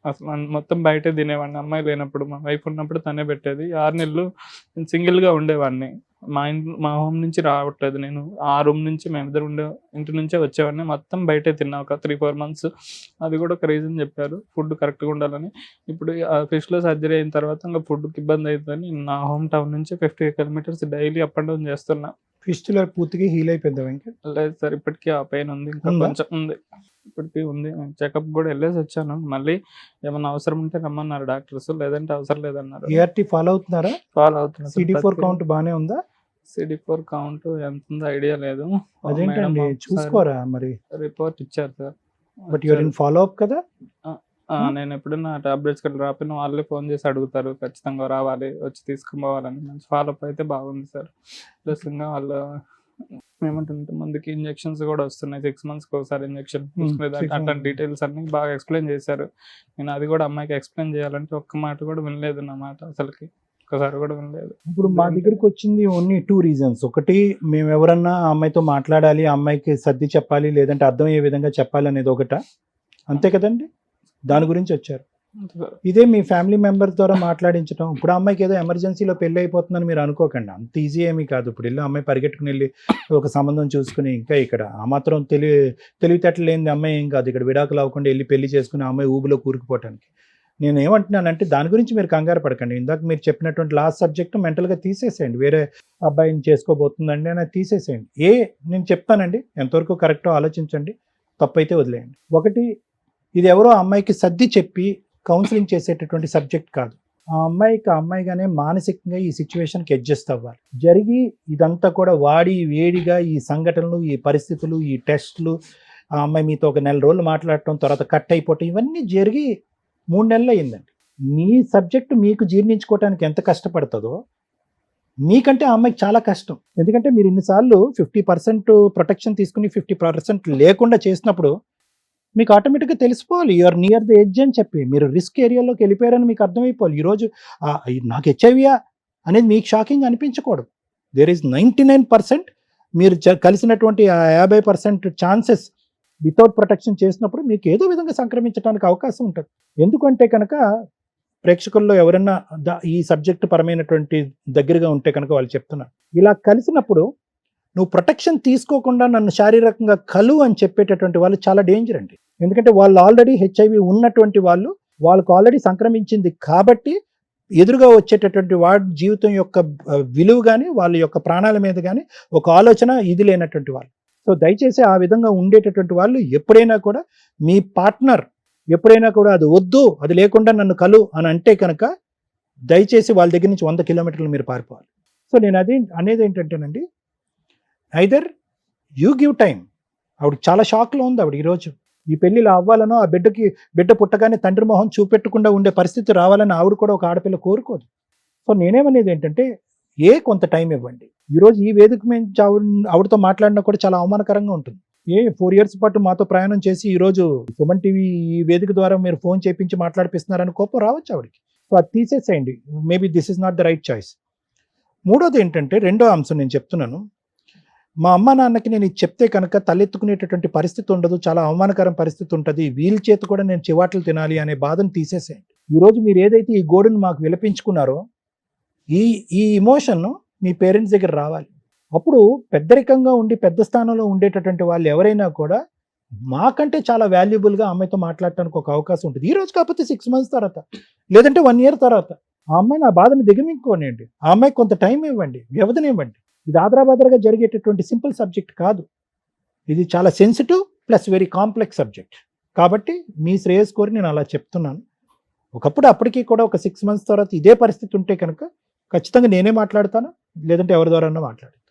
అసలు మొత్తం బయటే తినేవాడిని. అమ్మాయి లేనప్పుడు, మా వైఫ్ ఉన్నప్పుడు తనే పెట్టేది. 6 నెలలు నేను సింగిల్గా ఉండేవాడిని. మా హోమ్ నుంచి రావట్లేదు నేను. ఆ రూమ్ నుంచి మేమిద్దరు ఇంటి నుంచే వచ్చేవాడిని. మొత్తం బయటే తిన్నా ఒక 3-4 మంత్స్. అది కూడా ఒక రీజన్ చెప్పారు, ఫుడ్ కరెక్ట్గా ఉండాలని. ఇప్పుడు ఫిష్లో సర్జరీ అయిన తర్వాత ఇంకా ఫుడ్కి ఇబ్బంది అవుతుందని నా హోమ్ టౌన్ నుంచి 50 kilometres daily up and down చేస్తున్నా. ఫిస్టులా పూర్తిగా హీల్ అయిపోయిందా వెంకట్? లేదు సార్, ఇప్పటికీ ఆ పెయిన్ ఉంది, ఇంకా కొంచెం ఉంది, ఇప్పటికీ ఉంది. చెకప్ కూడా వెళ్ళేసి వచ్చాను. మళ్ళీ ఏమన్నా అవసరం ఉంటే రమ్మన్నారు డాక్టర్స్, లేదంటే అవసరం లేదన్నారు. ఏఆర్టీ ఫాలో అవుతున్నారా? ఫాలో అవుతున్నా. CD4 కౌంట్ బాగానే ఉందా? CD4 కౌంట్ ఎంత ఉందో ఐడియా లేదు. అదేంటండి చూసుకోరా మరి? రిపోర్ట్ ఇచ్చారు sir. But you're in follow up కదా? నేను ఎప్పుడైనా టాబ్లెట్స్ కట్లా రాకపోయినా వాళ్ళే ఫోన్ చేసి అడుగుతారు, ఖచ్చితంగా రావాలి, వచ్చి తీసుకుని పోవాలని. మంచి ఫాలోఅప్ అయితే బాగుంది సార్. ప్లస్ ఇంకా వాళ్ళు ఏమంటుంటే ముందుకి ఇంజెక్షన్స్ కూడా వస్తున్నాయి, 6 monthsకి ఒకసారి ఇంజెక్షన్. అట్లాంటి డీటెయిల్స్ అన్ని బాగా ఎక్స్ప్లెయిన్ చేశారు. నేను అది కూడా అమ్మాయికి ఎక్స్ప్లెయిన్ చేయాలంటే ఒక్క మాట కూడా వినలేదు నా మాట, అసలుకి ఒక్కసారి కూడా వినలేదు. ఇప్పుడు మా దగ్గరికి వచ్చింది ఓన్లీ 2 reasons. ఒకటి, మేము ఎవరన్నా ఆ అమ్మాయితో మాట్లాడాలి, ఆ అమ్మాయికి సర్ది చెప్పాలి, లేదంటే అర్థమయ్యే విధంగా చెప్పాలి అనేది ఒకట, అంతే కదండి? దాని గురించి వచ్చారు. ఇదే మీ ఫ్యామిలీ మెంబర్ ద్వారా మాట్లాడించడం. ఇప్పుడు ఆ అమ్మాయికి ఏదో ఎమర్జెన్సీలో పెళ్ళి అయిపోతుందని మీరు అనుకోకండి, అంత ఈజీ ఏమీ కాదు. ఇప్పుడు వెళ్ళి అమ్మాయి పరిగెట్టుకుని వెళ్ళి ఒక సంబంధం చూసుకుని, ఇంకా ఇక్కడ ఆ మాత్రం తెలివితేటలు లేని అమ్మాయి ఏం కాదు. ఇక్కడ విడాకులు అవ్వకుండా వెళ్ళి పెళ్లి చేసుకుని ఆ అమ్మాయి ఊబిలో కూరుకుపోవటానికి. నేను ఏమంటున్నానంటే దాని గురించి మీరు కంగారు పడకండి. ఇందాక మీరు చెప్పినటువంటి లాస్ట్ సబ్జెక్ట్ మెంటల్గా తీసేసేయండి. వేరే అబ్బాయిని చేసుకోబోతుందండి అని తీసేసేయండి. నేను చెప్తానండి, ఎంతవరకు కరెక్టో ఆలోచించండి, తప్పైతే వదిలేయండి. ఒకటి, ఇది ఎవరో అమ్మాయికి సర్ది చెప్పి కౌన్సిలింగ్ చేసేటటువంటి సబ్జెక్ట్ కాదు. ఆ అమ్మాయిగానే మానసికంగా ఈ సిచ్యువేషన్కి అడ్జస్ట్ అవ్వాలి. జరిగి ఇదంతా కూడా వాడి వేడిగా ఈ సంఘటనలు, ఈ పరిస్థితులు, ఈ టెస్టులు, ఆ అమ్మాయి మీతో ఒక 1 నెల రోజులు మాట్లాడటం, తర్వాత కట్ అయిపోవటం, ఇవన్నీ జరిగి 3 నెలలు అయిందండి. మీ సబ్జెక్టు మీకు జీర్ణించుకోవడానికి ఎంత కష్టపడుతుందో మీకంటే ఆ అమ్మాయికి చాలా కష్టం. ఎందుకంటే మీరు ఇన్నిసార్లు 50% ప్రొటెక్షన్ తీసుకుని 50% లేకుండా చేసినప్పుడు మీకు ఆటోమేటిక్గా తెలిసిపోవాలి యూఆర్ నియర్ ద ఎడ్జ్ అని చెప్పి. మీరు రిస్క్ ఏరియాలోకి వెళ్ళిపోయారని మీకు అర్థమైపోవాలి. ఈరోజు నాకు హెచ్ఐవియా అనేది మీకు షాకింగ్ అనిపించకూడదు. దేర్ ఈస్ 99% మీరు కలిసినటువంటి ఆ 50% ఛాన్సెస్ వితౌట్ ప్రొటెక్షన్ చేసినప్పుడు మీకు ఏదో విధంగా సంక్రమించడానికి అవకాశం ఉంటుంది. ఎందుకంటే కనుక ప్రేక్షకుల్లో ఎవరైనా ఈ సబ్జెక్ట్ పరమైనటువంటి దగ్గరగా ఉంటే కనుక వాళ్ళు చెప్తున్నారు, ఇలా కలిసినప్పుడు నువ్వు ప్రొటెక్షన్ తీసుకోకుండా నన్ను శారీరకంగా కలు అని చెప్పేటటువంటి వాళ్ళు చాలా డేంజర్ అండి. ఎందుకంటే వాళ్ళు ఆల్రెడీ హెచ్ఐవి ఉన్నటువంటి వాళ్ళకు ఆల్రెడీ సంక్రమించింది కాబట్టి ఎదురుగా వచ్చేటటువంటి వాడి జీవితం యొక్క విలువ కానీ వాళ్ళ యొక్క ప్రాణాల మీద కానీ ఒక ఆలోచన ఇది లేనటువంటి వాళ్ళు. సో దయచేసి ఆ విధంగా ఉండేటటువంటి వాళ్ళు ఎప్పుడైనా కూడా మీ పార్ట్నర్ ఎప్పుడైనా కూడా అది వద్దు, అది లేకుండా నన్ను కలు అని అంటే కనుక దయచేసి వాళ్ళ దగ్గర నుంచి 100 కిలోమీటర్లు మీరు పారిపోవాలి. సో నేను అనేది ఏంటంటేనండి, ఐదర్ యూ గివ్ టైం. ఆవిడ చాలా షాక్లో ఉంది. ఆవిడ ఈరోజు ఈ పెళ్ళిలో అవ్వాలనో ఆ బిడ్డ పుట్టగానే తండ్రి మొహం చూపెట్టకుండా ఉండే పరిస్థితి రావాలని ఆవిడ కూడా ఒక ఆడపిల్ల కోరుకోదు. సో నేనేమనేది ఏంటంటే కొంత టైం ఇవ్వండి. ఈరోజు ఈ వేదిక మీద ఆవిడతో మాట్లాడినా కూడా చాలా అవమానకరంగా ఉంటుంది. 4 years పాటు మాతో ప్రయాణం చేసి ఈరోజు సుమన్ టీవీ ఈ వేదిక ద్వారా మీరు ఫోన్ చేయించి మాట్లాడిపిస్తున్నారని కోపం రావచ్చు ఆవిడకి. సో అది తీసేసేయండి. Maybe this is not the right choice. మూడోది ఏంటంటే, రెండో అంశం నేను చెప్తున్నాను, మా అమ్మ నాన్నకి నేను ఇది చెప్తే కనుక తలెత్తుకునేటటువంటి పరిస్థితి ఉండదు, చాలా అవమానకరం పరిస్థితి ఉంటుంది, వీళ్ళ చేతి కూడా నేను చివాట్లు తినాలి అనే బాధను తీసేసేయండి. ఈరోజు మీరు ఏదైతే ఈ గోడును మాకు విలపించుకున్నారో ఈ ఇమోషన్ మీ పేరెంట్స్ దగ్గర రావాలి. అప్పుడు పెద్దరికంగా ఉండి పెద్ద స్థానంలో ఉండేటటువంటి వాళ్ళు ఎవరైనా కూడా మాకంటే చాలా వాల్యుబుల్గా అమ్మాయితో మాట్లాడటానికి ఒక అవకాశం ఉంటుంది. ఈ రోజు కాకపోతే 6 months తర్వాత, లేదంటే 1 year తర్వాత ఆ అమ్మాయిని ఆ బాధను దిగమించుకోనివ్వండి. ఆ అమ్మాయికి కొంత టైం ఇవ్వండి, వ్యవధినివ్వండి. ఇది ఆదరాబాదరగా జరిగేటటువంటి సింపుల్ సబ్జెక్ట్ కాదు. ఇది చాలా sensitive plus very complex subject. కాబట్టి మీ శ్రేయస్ కోరి నేను అలా చెప్తున్నాను. ఒకప్పుడు అప్పటికీ కూడా ఒక 6 months తర్వాత ఇదే పరిస్థితి ఉంటే కనుక ఖచ్చితంగా నేనే మాట్లాడతాను, లేదంటే ఎవరి ద్వారా మాట్లాడతాను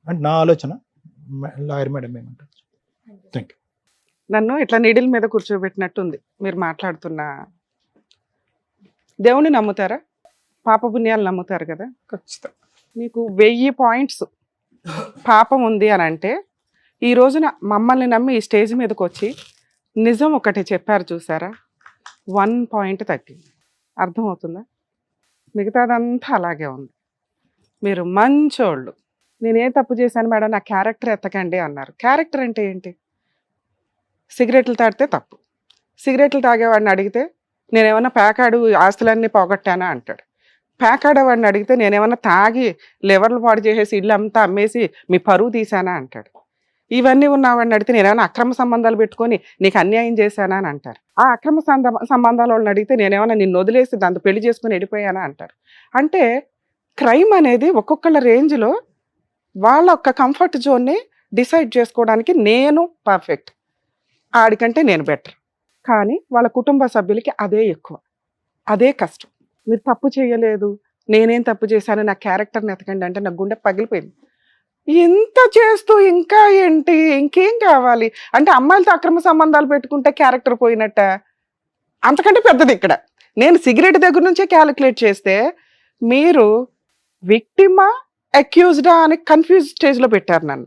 అంటే నా ఆలోచన. లాయర్ మేడం ఏమంటారు? Thank you. నన్ను ఇట్లా నీడిల్ మీద కూర్చోబెట్టినట్టుంది మీరు మాట్లాడుతున్న. దేవుని నమ్ముతారా? పాపపుణ్యాలు నమ్ముతారు కదా? ఖచ్చితంగా. మీకు 1000 points పాపం ఉంది అని అంటే, ఈ రోజున మమ్మల్ని నమ్మి ఈ స్టేజ్ మీదకి వచ్చి నిజం ఒకటి చెప్పారు చూసారా, 1 point తగ్గింది. అర్థమవుతుందా? మిగతాదంతా అలాగే ఉంది. మీరు మంచోళ్ళు. నేనే తప్పు చేశాను మేడం, నా క్యారెక్టర్ ఎత్తకండి అన్నారు. క్యారెక్టర్ అంటే ఏంటి? సిగరెట్లు తాగితే తప్పు. సిగరెట్లు తాగేవాడిని అడిగితే నేనేమన్నా పేకాడు ఆస్తులన్నీ పోగొట్టానా అంటాడు. పేకాడేవాడిని అడిగితే నేనేమన్నా తాగి లివర్లు పాడు చేసేసి ఇల్లు అంతా అమ్మేసి మీ పరువు తీసానా అంటాడు. ఇవన్నీ ఉన్నవాడిని అడిగితే నేనేమైనా అక్రమ సంబంధాలు పెట్టుకొని నీకు అన్యాయం చేశానా అని అంటారు. ఆ అక్రమ సంబంధాల వాళ్ళని అడిగితే నేనేమైనా నిన్ను వదిలేసి దాంతో పెళ్లి చేసుకుని వెళ్ళిపోయానా అంటారు. అంటే క్రైమ్ అనేది ఒక్కొక్కళ్ళ రేంజ్లో వాళ్ళ ఒక్క కంఫర్ట్ జోన్ని డిసైడ్ చేసుకోవడానికి నేను పర్ఫెక్ట్, ఆడికంటే నేను బెటర్. కానీ వాళ్ళ కుటుంబ సభ్యులకి అదే ఎక్కువ, అదే కష్టం. మీరు తప్పు చేయలేదు, నేనేం తప్పు చేశాను, నా క్యారెక్టర్ని ఎతకండి అంటే నా గుండె పగిలిపోయింది. ఇంత చేస్తూ ఇంకా ఏంటి, ఇంకేం కావాలి అంటే అమ్మాయిలతో అక్రమ సంబంధాలు పెట్టుకుంటే క్యారెక్టర్ పోయినట్ట. అంతకంటే పెద్దది ఇక్కడ. నేను సిగరెట్ దగ్గర నుంచే క్యాలిక్యులేట్ చేస్తే మీరు విక్టిమా అక్యూజ్డా అని కన్ఫ్యూజ్ స్టేజ్లో పెట్టారు నన్ను.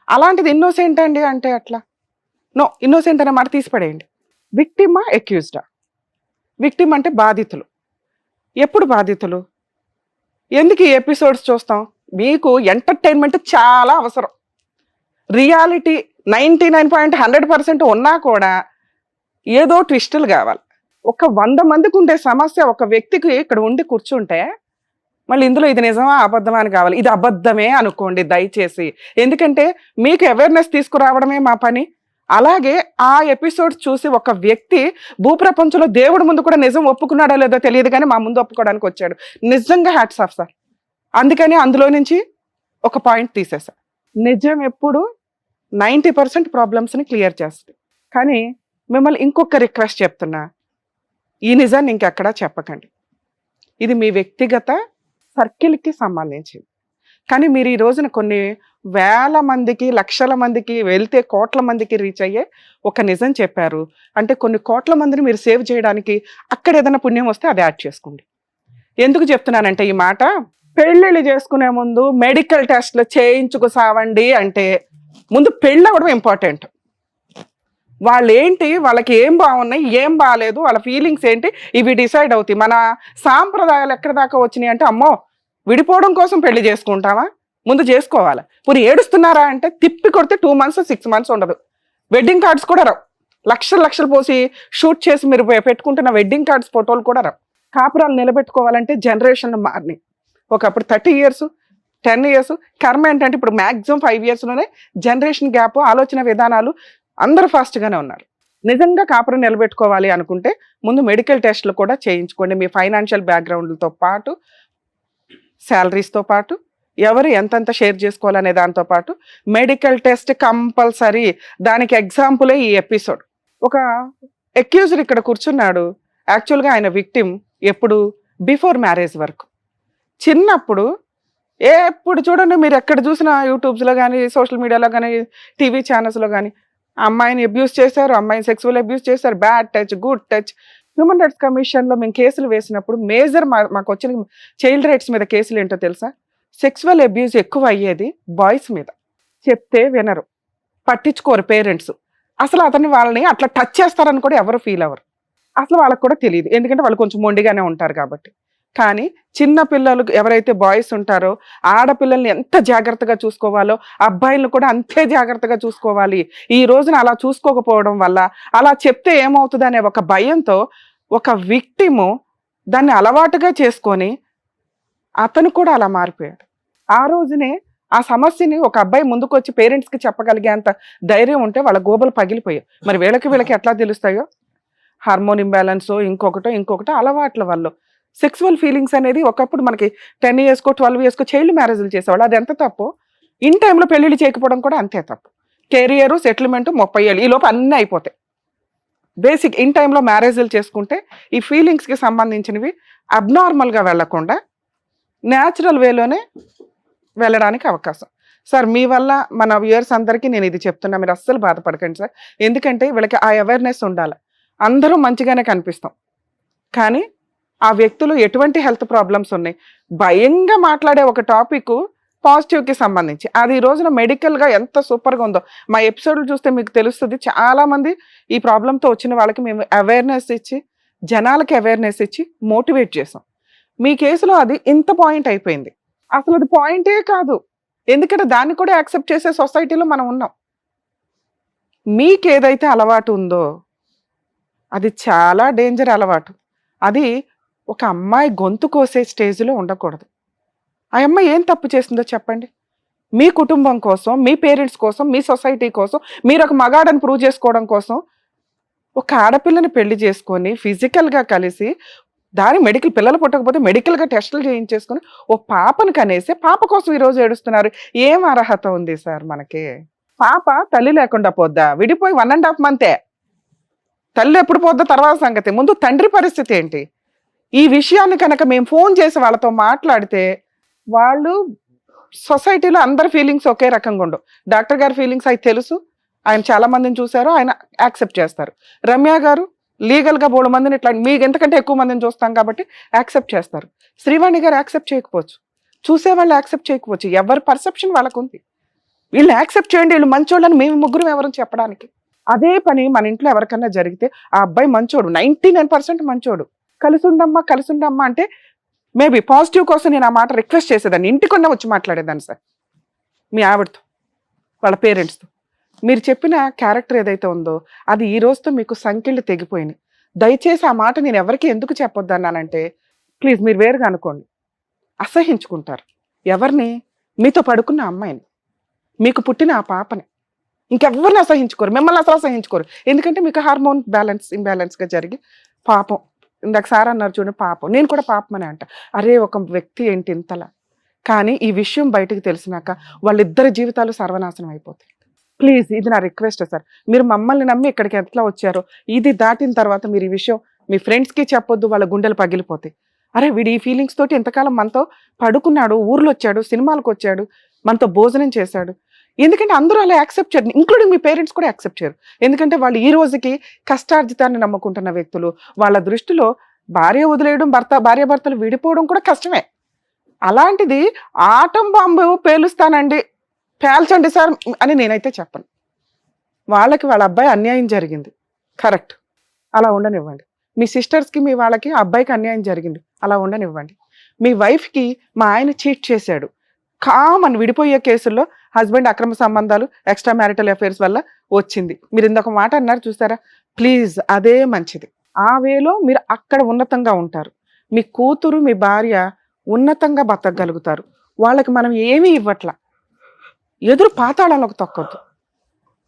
అలాంటిది ఇన్నోసెంట్ అండి అంటే అట్లా నో, ఇన్నోసెంట్ అనే మాట తీసిపడేయండి. విక్టిమా అక్యూజ్డా? విక్టిమ్ అంటే బాధితులు. ఎప్పుడు బాధితులు? ఎందుకు ఈ ఎపిసోడ్స్ చూస్తాం? మీకు ఎంటర్టైన్మెంట్ చాలా అవసరం. రియాలిటీ 99.100% ఉన్నా కూడా ఏదో ట్విస్టులు కావాలి. ఒక 100 మందికి ఉండే సమస్య ఒక వ్యక్తికి ఇక్కడ ఉండి కూర్చుంటే మళ్ళీ ఇందులో ఇది నిజమా అబద్ధమా అని కావాలి. ఇది అబద్ధమే అనుకోండి దయచేసి, ఎందుకంటే మీకు అవేర్నెస్ తీసుకురావడమే మా పని. అలాగే ఆ ఎపిసోడ్స్ చూసి ఒక వ్యక్తి భూప్రపంచంలో దేవుడి ముందు కూడా నిజం ఒప్పుకున్నాడో లేదో తెలియదు కానీ మా ముందు ఒప్పుకోవడానికి వచ్చాడు. నిజంగా హ్యాట్స్ ఆఫ్ సార్. అందుకని అందులో నుంచి ఒక పాయింట్ తీసేసా. నిజం ఎప్పుడు 90% ప్రాబ్లమ్స్ని క్లియర్ చేస్తుంది. కానీ మిమ్మల్ని ఇంకొక రిక్వెస్ట్ చెప్తున్నా, ఈ నిజాన్ని ఇంకెక్కడా చెప్పకండి. ఇది మీ వ్యక్తిగత సర్కిల్కి సంబంధించింది. కానీ మీరు ఈ రోజున కొన్ని వేల మందికి, లక్షల మందికి, వెళ్తే కోట్ల మందికి రీచ్ అయ్యే ఒక నిజం చెప్పారు అంటే కొన్ని కోట్ల మందిని మీరు సేవ్ చేయడానికి అక్కడ ఏదైనా పుణ్యం వస్తే అది యాడ్ చేసుకోండి. ఎందుకు చెప్తున్నానంటే ఈ మాట, పెళ్ళిళ్ళు చేసుకునే ముందు మెడికల్ టెస్ట్లు చేయించుకు సావండి అంటే ముందు పెళ్ళి అవ్వడం ఇంపార్టెంట్. వాళ్ళు ఏంటి, వాళ్ళకి ఏం బాగున్నాయి, ఏం బాగాలేదు, వాళ్ళ ఫీలింగ్స్ ఏంటి, ఇవి డిసైడ్ అవుతాయి. మన సాంప్రదాయాలు ఎక్కడి దాకా వచ్చినాయి అంటే, అమ్మో విడిపోవడం కోసం పెళ్లి చేసుకుంటావా? ముందు చేసుకోవాలి. ఇప్పుడు ఏడుస్తున్నారా అంటే తిప్పి కొడితే 2 months 6 months ఉండదు. వెడ్డింగ్ కార్డ్స్ కూడా రావు. లక్షలు పోసి షూట్ చేసి మీరు పెట్టుకుంటున్న వెడ్డింగ్ కార్డ్స్ ఫోటోలు కూడా రావు. కాపురాలు నిలబెట్టుకోవాలంటే జనరేషన్లు మారినాయి. ఒకప్పుడు 30 years 10 years కర్మ ఏంటంటే ఇప్పుడు మ్యాక్సిమం 5 yearsలోనే జనరేషన్ గ్యాప్, ఆలోచన విధానాలు అందరూ ఫాస్ట్గానే ఉన్నారు. నిజంగా కాపురం నిలబెట్టుకోవాలి అనుకుంటే ముందు మెడికల్ టెస్ట్లు కూడా చేయించుకోండి. మీ ఫైనాన్షియల్ బ్యాక్గ్రౌండ్లతో పాటు, శాలరీస్తో పాటు, ఎవరు ఎంతెంత షేర్ చేసుకోవాలనే దాంతో పాటు మెడికల్ టెస్ట్ కంపల్సరీ. దానికి ఎగ్జాంపులే ఈ ఎపిసోడ్. ఒక అక్యూజర్ ఇక్కడ కూర్చున్నాడు. యాక్చువల్గా ఆయన విక్టిమ్ ఎప్పుడు బిఫోర్ మ్యారేజ్ వరకు. చిన్నప్పుడు ఎప్పుడు చూడండి మీరు ఎక్కడ చూసినా యూట్యూబ్స్లో కానీ, సోషల్ మీడియాలో కానీ, టీవీ ఛానల్స్లో కానీ అమ్మాయిని అబ్యూస్ చేశారు, అమ్మాయిని సెక్సువల్ అబ్యూస్ చేశారు, bad touch, good touch. Human rights కమిషన్లో మేము కేసులు వేసినప్పుడు మేజర్ మాకు వచ్చిన చైల్డ్ రైట్స్ మీద కేసులు ఏంటో తెలుసా? సెక్సువల్ అబ్యూస్ ఎక్కువ అయ్యేది బాయ్స్ మీద. చెప్తే వినరు, పట్టించుకోరు పేరెంట్స్. అసలు వాళ్ళని అట్లా టచ్ చేస్తారని కూడా ఎవరు ఫీల్ అవ్వరు. అసలు వాళ్ళకి కూడా తెలియదు, ఎందుకంటే వాళ్ళు కొంచెం మొండిగానే ఉంటారు కాబట్టి. కానీ చిన్న పిల్లలు ఎవరైతే బాయ్స్ ఉంటారో ఆడపిల్లల్ని ఎంత జాగ్రత్తగా చూసుకోవాలో అబ్బాయిలను కూడా అంతే జాగ్రత్తగా చూసుకోవాలి. ఈ రోజున అలా చూసుకోకపోవడం వల్ల, అలా చెప్తే ఏమవుతుంది అనే ఒక భయంతో ఒక విక్టిము దాన్ని అలవాటుగా చేసుకొని అతను కూడా అలా మారిపోయాడు. ఆ రోజునే ఆ సమస్యని ఒక అబ్బాయి ముందుకు వచ్చి పేరెంట్స్కి చెప్పగలిగేంత ధైర్యం ఉంటే వాళ్ళ గోబలు పగిలిపోయాయి. మరి వీళ్ళకి ఎట్లా తెలుస్తాయో? హార్మోన్ ఇంబ్యాలెన్సో ఇంకొకటో అలవాట్ల వల్ల సెక్సువల్ ఫీలింగ్స్ అనేది ఒకప్పుడు మనకి 10 years 12 years చైల్డ్ మ్యారేజ్లు చేసేవాళ్ళు. అది ఎంత తప్పు. ఇన్ టైంలో పెళ్లిళ్ళు చేయకపోవడం కూడా అంతే తప్పు. కెరియర్ సెటిల్మెంట్ 30 ఏళ్ళు ఈ లోపు అన్నీ అయిపోతాయి. బేసిక్ ఇన్ టైంలో మ్యారేజ్లు చేసుకుంటే ఈ ఫీలింగ్స్కి సంబంధించినవి అబ్నార్మల్గా వెళ్లకుండా న్యాచురల్ వేలోనే వెళ్ళడానికి అవకాశం. సార్ మీ వల్ల మన వ్యూయర్స్ అందరికీ నేను ఇది చెప్తున్నా, మీరు అస్సలు బాధపడకండి సార్. ఎందుకంటే వీళ్ళకి ఆ అవేర్నెస్ ఉండాలి. అందరూ మంచిగానే కనిపిస్తాం, కానీ ఆ వ్యక్తులు ఎటువంటి హెల్త్ ప్రాబ్లమ్స్ ఉన్నాయి. భయంగా మాట్లాడే ఒక టాపిక్ పాజిటివ్కి సంబంధించి అది ఈ రోజున మెడికల్గా ఎంత సూపర్గా ఉందో మా ఎపిసోడ్లు చూస్తే మీకు తెలుస్తుంది. చాలామంది ఈ ప్రాబ్లంతో వచ్చిన వాళ్ళకి మేము అవేర్నెస్ ఇచ్చి, జనాలకి అవేర్నెస్ ఇచ్చి మోటివేట్ చేసాం. మీ కేసులో అది ఇంత పాయింట్ అయిపోయింది. అసలు అది పాయింటే కాదు, ఎందుకంటే దాన్ని కూడా యాక్సెప్ట్ చేసే సొసైటీలో మనం ఉన్నాం. మీకు ఏదైతే అలవాటు ఉందో అది చాలా డేంజర్ అలవాటు. అది ఒక అమ్మాయి గొంతు కోసే స్టేజ్లో ఉండకూడదు. ఆ అమ్మాయి ఏం తప్పు చేసిందో చెప్పండి. మీ కుటుంబం కోసం, మీ పేరెంట్స్ కోసం, మీ సొసైటీ కోసం, మీరు ఒక మగాడని ప్రూవ్ చేసుకోవడం కోసం ఒక ఆడపిల్లని పెళ్లి చేసుకొని ఫిజికల్గా కలిసి దాని పిల్లలు పుట్టకపోతే మెడికల్గా టెస్టులు చేయించేసుకొని ఓ పాపను కనేసి పాప కోసం ఈరోజు ఏడుస్తున్నారు. ఏం అర్హత ఉంది సార్ మనకి? పాప తల్లి లేకుండా పోద్దా? విడిపోయి 1.5 months. తల్లి ఎప్పుడు పోద్దా తర్వాత సంగతి. ముందు తండ్రి పరిస్థితి ఏంటి? ఈ విషయాన్ని కనుక మేము ఫోన్ చేసి వాళ్ళతో మాట్లాడితే వాళ్ళు సొసైటీలో అందరి ఫీలింగ్స్ ఒకే రకంగా ఉండవు. డాక్టర్ గారి ఫీలింగ్స్ అవి తెలుసు, ఆయన చాలా మందిని చూశారు, ఆయన యాక్సెప్ట్ చేస్తారు. రమ్య గారు లీగల్గా 3 మందిని ఇట్లా మీకు ఎంతకంటే ఎక్కువ మందిని చూస్తాం కాబట్టి యాక్సెప్ట్ చేస్తారు. శ్రీవాణి గారు యాక్సెప్ట్ చేయకపోవచ్చు, చూసేవాళ్ళు యాక్సెప్ట్ చేయకపోవచ్చు. ఎవరి పర్సెప్షన్ వాళ్ళకు ఉంది. వీళ్ళు యాక్సెప్ట్ చేయండి, వీళ్ళు మంచోళ్ళని మేము ముగ్గురు ఎవరు చెప్పడానికి. అదే పని మన ఇంట్లో ఎవరికన్నా జరిగితే ఆ అబ్బాయి మంచోడు, 99% మంచోడు, కలిసి ఉండమ్మా అంటే మేబీ పాజిటివ్ కోసం నేను ఆ మాట రిక్వెస్ట్ చేసేదాన్ని, ఇంటికొన్నా వచ్చి మాట్లాడేదాన్ని సార్ మీ ఆవిడతో, వాళ్ళ పేరెంట్స్తో. మీరు చెప్పిన క్యారెక్టర్ ఏదైతే ఉందో అది ఈ రోజుతో మీకు సంఖ్యలు తెగిపోయినాయి. దయచేసి ఆ మాట నేను ఎవరికి ఎందుకు చెప్పొద్దు అన్నానంటే, ప్లీజ్ మీరు వేరుగా అనుకోండి. అసహించుకుంటారు. ఎవరిని? మీతో పడుకున్న అమ్మాయిని, మీకు పుట్టిన ఆ పాపని, ఇంకెవరిని అసహించుకోరు. మిమ్మల్ని అసలు అసహించుకోరు. ఎందుకంటే మీకు హార్మోన్ ఇంబ్యాలెన్స్గా జరిగి పాపం. ఇందాక సార్ అన్నారు చూడండి, పాపం. నేను కూడా పాపం అని అంట. అరే ఒక వ్యక్తి ఏంటి ఇంతలా. కానీ ఈ విషయం బయటకు తెలిసినాక వాళ్ళిద్దరి జీవితాలు సర్వనాశనం అయిపోతాయి. ప్లీజ్ ఇది నా రిక్వెస్ట్ సార్. మీరు మమ్మల్ని నమ్మి ఇక్కడికి ఎట్లా వచ్చారో ఇది దాటిన తర్వాత మీరు ఈ విషయం మీ ఫ్రెండ్స్కి చెప్పొద్దు, వాళ్ళ గుండెలు పగిలిపోతాయి. అరే వీడు ఈ ఫీలింగ్స్ తోటి ఎంతకాలం మనతో పడుకున్నాడు, ఊర్లో వచ్చాడు, సినిమాలకు వచ్చాడు, మనతో భోజనం చేశాడు. ఎందుకంటే అందరూ అలా యాక్సెప్ట్ చేయరు, ఇంక్లూడింగ్ మీ పేరెంట్స్ కూడా యాక్సెప్ట్ చేయరు. ఎందుకంటే వాళ్ళు ఈ రోజుకి కష్టార్జితాన్ని నమ్ముకుంటున్న వ్యక్తులు. వాళ్ళ దృష్టిలో భార్య వదిలేయడం, భార్యాభర్తలు విడిపోవడం కూడా కష్టమే. అలాంటిది ఆటం బాంబు పేలుస్తానండి, పేల్చండి సార్ అని నేనైతే చెప్పను. వాళ్ళకి వాళ్ళ అబ్బాయి అన్యాయం జరిగింది, కరెక్ట్, అలా ఉండనివ్వండి. మీ సిస్టర్స్కి మీ వాళ్ళకి అబ్బాయికి అన్యాయం జరిగింది, అలా ఉండనివ్వండి. మీ వైఫ్కి మా ఆయన చీట్ చేశాడు కామన్ విడిపోయే కేసుల్లో హస్బెండ్ అక్రమ సంబంధాలు ఎక్స్ట్రా మ్యారిటల్ అఫైర్స్ వల్ల వచ్చింది. మీరు ఇంకొక మాట అన్నారు చూసారా, ప్లీజ్ అదే మంచిది. ఆ వేలో మీరు అక్కడ ఉన్నతంగా ఉంటారు. మీ కూతురు మీ భార్య ఉన్నతంగా బతకగలుగుతారు. వాళ్ళకి మనం ఏమీ ఇవ్వట్లా, ఎదురు పాతాళంలోకి తొక్కొద్దు.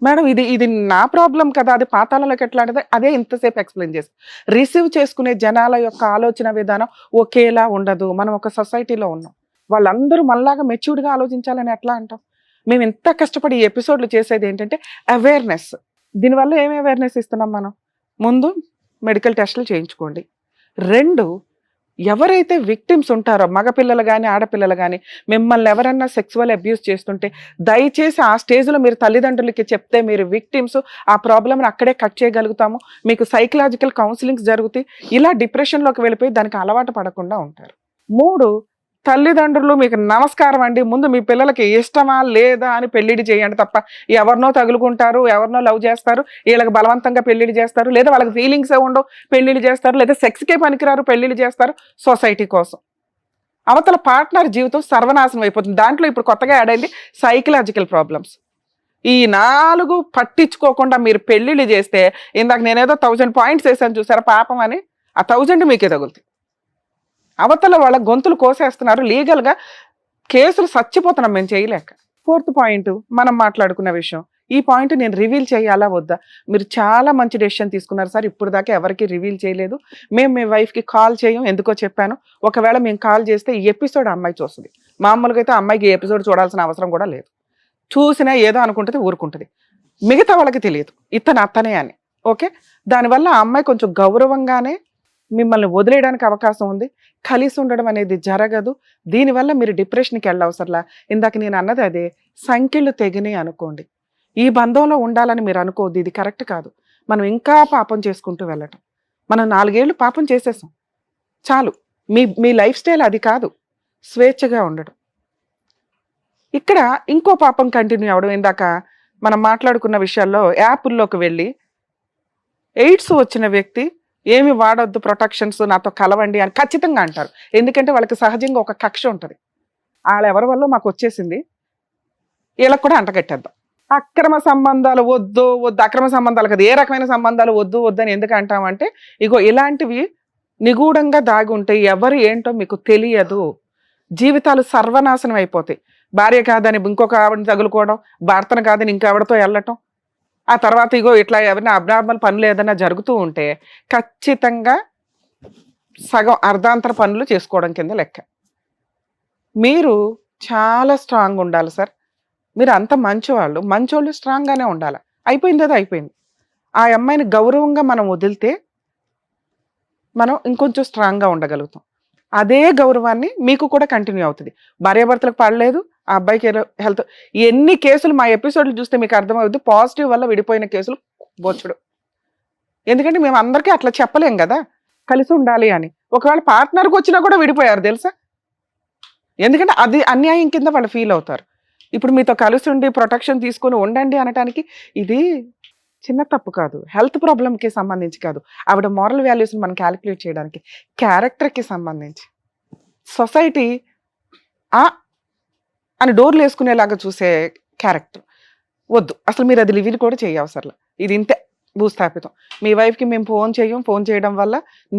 మేడం ఇది నా ప్రాబ్లం కదా, అది పాతాళంలోకి ఎట్లా అంటే అదే ఇంతసేపు ఎక్స్ప్లెయిన్ చేస్తాం. రిసీవ్ చేసుకునే జనాల యొక్క ఆలోచన విధానం ఒకేలా ఉండదు. మనం ఒక సొసైటీలో ఉన్నాం, వాళ్ళందరూ మనలాగా మెచ్యూర్డ్గా ఆలోచించాలని ఎట్లా అంటాం? మేము ఎంత కష్టపడి ఈ ఎపిసోడ్లు చేసేది ఏంటంటే అవేర్నెస్. దీనివల్ల ఏమి అవేర్నెస్ ఇస్తున్నాం మనం? ముందు మెడికల్ టెస్టులు చేయించుకోండి. 2, ఎవరైతే విక్టిమ్స్ ఉంటారో మగపిల్లలు కానీ ఆడపిల్లలు కానీ మిమ్మల్ని ఎవరన్నా సెక్సువల్ అబ్యూస్ చేస్తుంటే దయచేసి ఆ స్టేజ్లో మీరు తల్లిదండ్రులకి చెప్తే మీరు విక్టిమ్స్, ఆ ప్రాబ్లమ్ని అక్కడే కట్ చేయగలుగుతాము. మీకు సైకలాజికల్ కౌన్సిలింగ్స్ జరుగుతాయి. ఇలా డిప్రెషన్లోకి వెళ్ళిపోయి దానికి అలవాటు పడకుండా ఉంటారు. 3, తల్లిదండ్రులు మీకు నమస్కారం అండి, ముందు మీ పిల్లలకి ఇష్టమా లేదా అని పెళ్లిడి చేయండి తప్ప ఎవరినో తగులుకుంటారు, ఎవరినో లవ్ చేస్తారు, వీళ్ళకి బలవంతంగా పెళ్లిడి చేస్తారు, లేదా వాళ్ళకి ఫీలింగ్స్ ఉండవు పెళ్లిడి చేస్తారు, లేదా సెక్స్కే పనికిరారు పెళ్లిడి చేస్తారు సొసైటీ కోసం. అవతల పార్ట్నర్ జీవితం సర్వనాశనం అయిపోతుంది. దాంట్లో ఇప్పుడు కొత్తగా యాడ్ అయింది సైకలాజికల్ ప్రాబ్లమ్స్. ఈ 4 పట్టించుకోకుండా మీరు పెళ్లిళ్ళు చేస్తే, ఇందాక నేనేదో 1000 పాయింట్స్ వేసాను చూసారా పాపం అని, ఆ 1000 మీకే తగులుతాయి. అవతల వాళ్ళ గొంతులు కోసేస్తున్నారు, లీగల్గా కేసులు చచ్చిపోతున్నాం మేము చేయలేక. 4th పాయింట్ మనం మాట్లాడుకున్న విషయం. ఈ పాయింట్ నేను రివీల్ చేయాలా వద్దా? మీరు చాలా మంచి డెసిషన్ తీసుకున్నారు సార్, ఇప్పుడు దాకా ఎవరికి రివీల్ చేయలేదు. మేము మీ వైఫ్కి కాల్ చేయం, ఎందుకో చెప్పాను. ఒకవేళ మేము కాల్ చేస్తే ఈ ఎపిసోడ్ అమ్మాయి చూస్తుంది. మామూలుగా అయితే అమ్మాయికి ఈ ఎపిసోడ్ చూడాల్సిన అవసరం కూడా లేదు. చూసినా ఏదో అనుకుంటుంది, ఊరుకుంటుంది. మిగతా వాళ్ళకి తెలియదు ఇతను అత్తనే అని. ఓకే, దానివల్ల ఆ అమ్మాయి కొంచెం గౌరవంగానే మిమ్మల్ని వదిలేయడానికి అవకాశం ఉంది. కలిసి ఉండడం అనేది జరగదు. దీనివల్ల మీరు డిప్రెషన్కి వెళ్ళవసరలా. ఇందాక నేను అన్నది అదే, సంఖ్యలు తెగినాయి అనుకోండి, ఈ బంధంలో ఉండాలని మీరు అనుకోవద్దు. ఇది కరెక్ట్ కాదు. మనం ఇంకా పాపం చేసుకుంటూ వెళ్ళటం. మనం 4 ఏళ్ళు పాపం చేసేసాం, చాలు. మీ లైఫ్ స్టైల్ అది కాదు, స్వేచ్ఛగా ఉండడం. ఇక్కడ ఇంకో పాపం కంటిన్యూ అవ్వడం. ఇందాక మనం మాట్లాడుకున్న విషయాల్లో యాప్ల్లోకి వెళ్ళి ఎయిడ్స్ వచ్చిన వ్యక్తి ఏమి వాడొద్దు, ప్రొటెక్షన్స్ నాతో కలవండి అని ఖచ్చితంగా అంటారు. ఎందుకంటే వాళ్ళకి సహజంగా ఒక కక్ష ఉంటుంది, వాళ్ళ ఎవరి వల్ల మాకు వచ్చేసింది, వీళ్ళకి కూడా అంటగట్టేద్దాం. అక్రమ సంబంధాలు వద్దు, అక్రమ సంబంధాలు కదా, ఏ రకమైన సంబంధాలు వద్దు అని ఎందుకు అంటామంటే, ఇగో ఇలాంటివి నిగూఢంగా దాగి ఉంటాయి, ఎవరు ఏంటో మీకు తెలియదు. జీవితాలు సర్వనాశనం అయిపోతాయి. భార్య కాదని ఇంకొక ఆవిడని తగులుకోవడం, భర్తను కాదని ఇంకెవరితో వెళ్ళటం, ఆ తర్వాత ఇగో ఇట్లా ఎవరైనా అబ్నార్మల్ పనులు ఏదైనా జరుగుతూ ఉంటే ఖచ్చితంగా సగం అర్ధాంతర పనులు చేసుకోవడం కింద లెక్క. మీరు చాలా స్ట్రాంగ్ ఉండాలి సార్. మీరు అంత మంచోళ్ళు స్ట్రాంగ్గానే ఉండాలి. అయిపోయింది, అది అయిపోయింది. ఆ అమ్మాయిని గౌరవంగా మనం వదిలితే మనం ఇంకొంచెం స్ట్రాంగ్గా ఉండగలుగుతాం. అదే గౌరవాన్ని మీకు కూడా కంటిన్యూ అవుతుంది. భార్యాభర్తలకు పడలేదు, ఆ అబ్బాయికి హెల్త్, ఎన్ని కేసులు మా ఎపిసోడ్లు చూస్తే మీకు అర్థమవుతుంది. పాజిటివ్ వల్ల విడిపోయిన కేసులు బొచ్చుడు. ఎందుకంటే మేము అందరికీ అట్లా చెప్పలేం కదా కలిసి ఉండాలి అని. ఒకవేళ పార్ట్నర్కి వచ్చినా కూడా విడిపోయారు తెలుసా, ఎందుకంటే అది అన్యాయం కింద వాళ్ళు ఫీల్ అవుతారు. ఇప్పుడు మీతో కలిసి ఉండి ప్రొటెక్షన్ తీసుకొని ఉండండి అనటానికి ఇది చిన్న తప్పు కాదు, హెల్త్ ప్రాబ్లంకి సంబంధించి కాదు, ఆవిడ మారల్ వాల్యూస్ని మనం క్యాలిక్యులేట్ చేయడానికి, క్యారెక్టర్కి సంబంధించి. సొసైటీ అని డోర్లు వేసుకునేలాగా చూసే క్యారెక్టర్ వద్దు. అసలు మీరు అది లివిల్ కూడా చేయవసరలా. ఇది ఇంతే భూస్థాపితం. మీ వైఫ్కి మేము ఫోన్ చేయడం వల్ల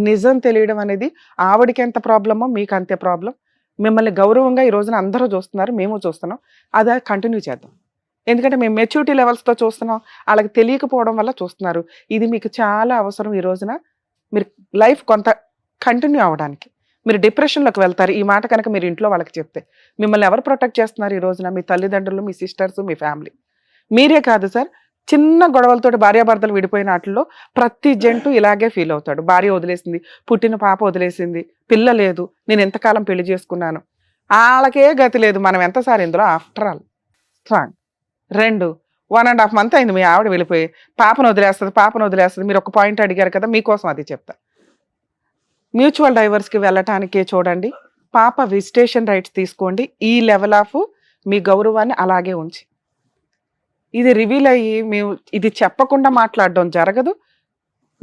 నిజం తెలియడం అనేది ఆవిడకి ఎంత ప్రాబ్లమో మీకు అంతే ప్రాబ్లం. మిమ్మల్ని గౌరవంగా ఈ రోజున అందరూ చూస్తున్నారు, మేము చూస్తున్నాం, అది కంటిన్యూ చేద్దాం. ఎందుకంటే మేము మెచ్యూరిటీ లెవెల్స్తో చూస్తున్నాం, వాళ్ళకి తెలియకపోవడం వల్ల చూస్తున్నారు. ఇది మీకు చాలా అవసరం. ఈ రోజున మీరు లైఫ్ కొంత కంటిన్యూ అవ్వడానికి. మీరు డిప్రెషన్లోకి వెళ్తారు ఈ మాట కనుక మీరు ఇంట్లో వాళ్ళకి చెప్తే. మిమ్మల్ని ఎవరు ప్రొటెక్ట్ చేస్తున్నారు ఈ రోజున? మీ తల్లిదండ్రులు, మీ సిస్టర్స్, మీ ఫ్యామిలీ. మీరే కాదు సార్, చిన్న గొడవలతో భార్యాభర్తలు విడిపోయిన వాటిల్లో ప్రతి జంటు ఇలాగే ఫీల్ అవుతాడు. భార్య వదిలేసింది, పుట్టిన పాప వదిలేసింది, పిల్ల లేదు, నేను ఎంతకాలం పెళ్లి చేసుకున్నాను, వాళ్ళకే గతి లేదు. మనం ఎంత సార్ ఇందులో? After all strong. 2, 1.5 month అయింది మీ ఆవిడ వెళ్ళిపోయి, పాపను వదిలేస్తుంది. మీరు ఒక పాయింట్ అడిగారు కదా, మీకోసం అది చెప్తా. మ్యూచువల్ డైవర్స్కి వెళ్ళటానికే చూడండి. పాప విజిటేషన్ రైట్స్ తీసుకోండి. ఈ లెవెల్ ఆఫ్ మీ గౌరవాన్ని అలాగే ఉంచి, ఇది రివీల్ అయ్యి మేము ఇది చెప్పకుండా మాట్లాడడం జరగదు.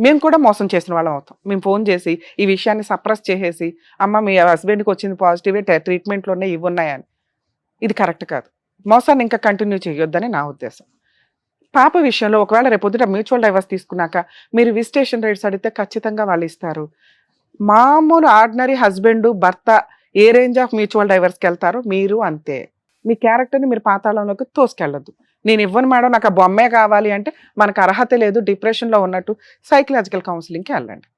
మేము కూడా మోసం చేసిన వాళ్ళం అవుతాం. మేము ఫోన్ చేసి ఈ విషయాన్ని సప్రెస్ చేసేసి, అమ్మ మీ హస్బెండ్కి వచ్చింది పాజిటివే, ట్రీట్మెంట్లు ఉన్నాయి, ఇవి ఉన్నాయని. ఇది కరెక్ట్ కాదు. మోసాన్ని ఇంకా కంటిన్యూ చేయొద్దని నా ఉద్దేశం. పాప విషయంలో ఒకవేళ రేపొద్దుట మ్యూచువల్ డైవర్స్ తీసుకున్నాక మీరు విజిటేషన్ రైట్స్ అడిగితే ఖచ్చితంగా వాళ్ళు ఇస్తారు. మామూలు ఆర్డినరీ హస్బెండ్ భర్త ఏ రేంజ్ ఆఫ్ మ్యూచువల్ డైవర్స్కి వెళ్తారో మీరు అంతే. మీ క్యారెక్టర్ని మీరు పాతాళంలోకి తోసుకెళ్ళొద్దు. నేను ఇవ్వను మేడం, నాకు ఆ బొమ్మే కావాలి అంటే మనకు అర్హత లేదు, డిప్రెషన్లో ఉన్నట్టు సైకలాజికల్ కౌన్సిలింగ్కి వెళ్ళండి.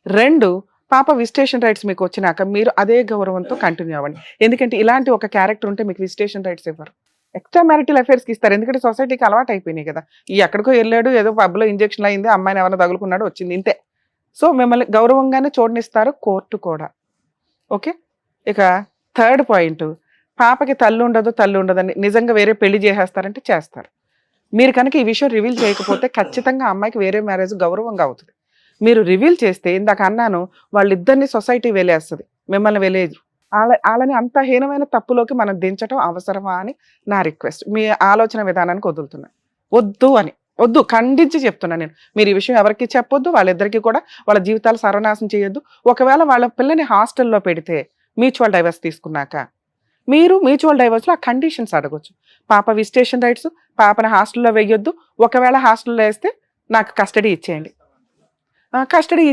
2, పాప విజిటేషన్ రైట్స్ మీకు వచ్చినాక మీరు అదే గౌరవంతో కంటిన్యూ అవ్వండి. ఎందుకంటే ఇలాంటి ఒక క్యారెక్టర్ ఉంటే మీకు విజిటేషన్ రైట్స్ ఇవ్వరు, ఎక్స్ట్రా మ్యారిటల్ అఫేర్స్కి ఇస్తారు. ఎందుకంటే సొసైటీకి అలవాటు అయిపోయినాయి కదా, ఈ ఎక్కడికో వెళ్ళాడు, ఏదో పబ్లో ఇంజెక్షన్ అయింది, అమ్మాయిని ఎవరైనా తగులుకున్నాడు, వచ్చింది, ఇంతే. సో మిమ్మల్ని గౌరవంగానే చూడనిస్తారు కోర్టు కూడా. ఓకే. ఇక 3rd పాయింట్, పాపకి తల్లి ఉండదని నిజంగా వేరే పెళ్లి చేసేస్తారంటే చేస్తారు. మీరు కనుక ఈ విషయం రివీల్ చేయకపోతే ఖచ్చితంగా అమ్మాయికి వేరే మ్యారేజ్ గౌరవంగా అవుతుంది. మీరు రివీల్ చేస్తే ఇందాక అన్నాను, వాళ్ళిద్దరిని సొసైటీ వెలేస్తుంది, మిమ్మల్ని వెలేదు. వాళ్ళని అంత హీనమైన తప్పులోకి మనం దించడం అవసరమా అని నా రిక్వెస్ట్. మీ ఆలోచన విధానానికి వదులుతున్నాను. వద్దు ఖండించి చెప్తున్నా నేను. మీరు ఈ విషయం ఎవరికి చెప్పొద్దు, వాళ్ళిద్దరికీ కూడా వాళ్ళ జీవితాలు సర్వనాశనం చేయొద్దు. ఒకవేళ వాళ్ళ పిల్లని హాస్టల్లో పెడితే మ్యూచువల్ డైవర్స్ తీసుకున్నాక మీరు మ్యూచువల్ డైవర్స్లో ఆ కండిషన్స్ అడగొచ్చు. పాప విజిటేషన్ రైట్స్, పాపని హాస్టల్లో వేయొద్దు, ఒకవేళ హాస్టల్లో వేస్తే నాకు కస్టడీ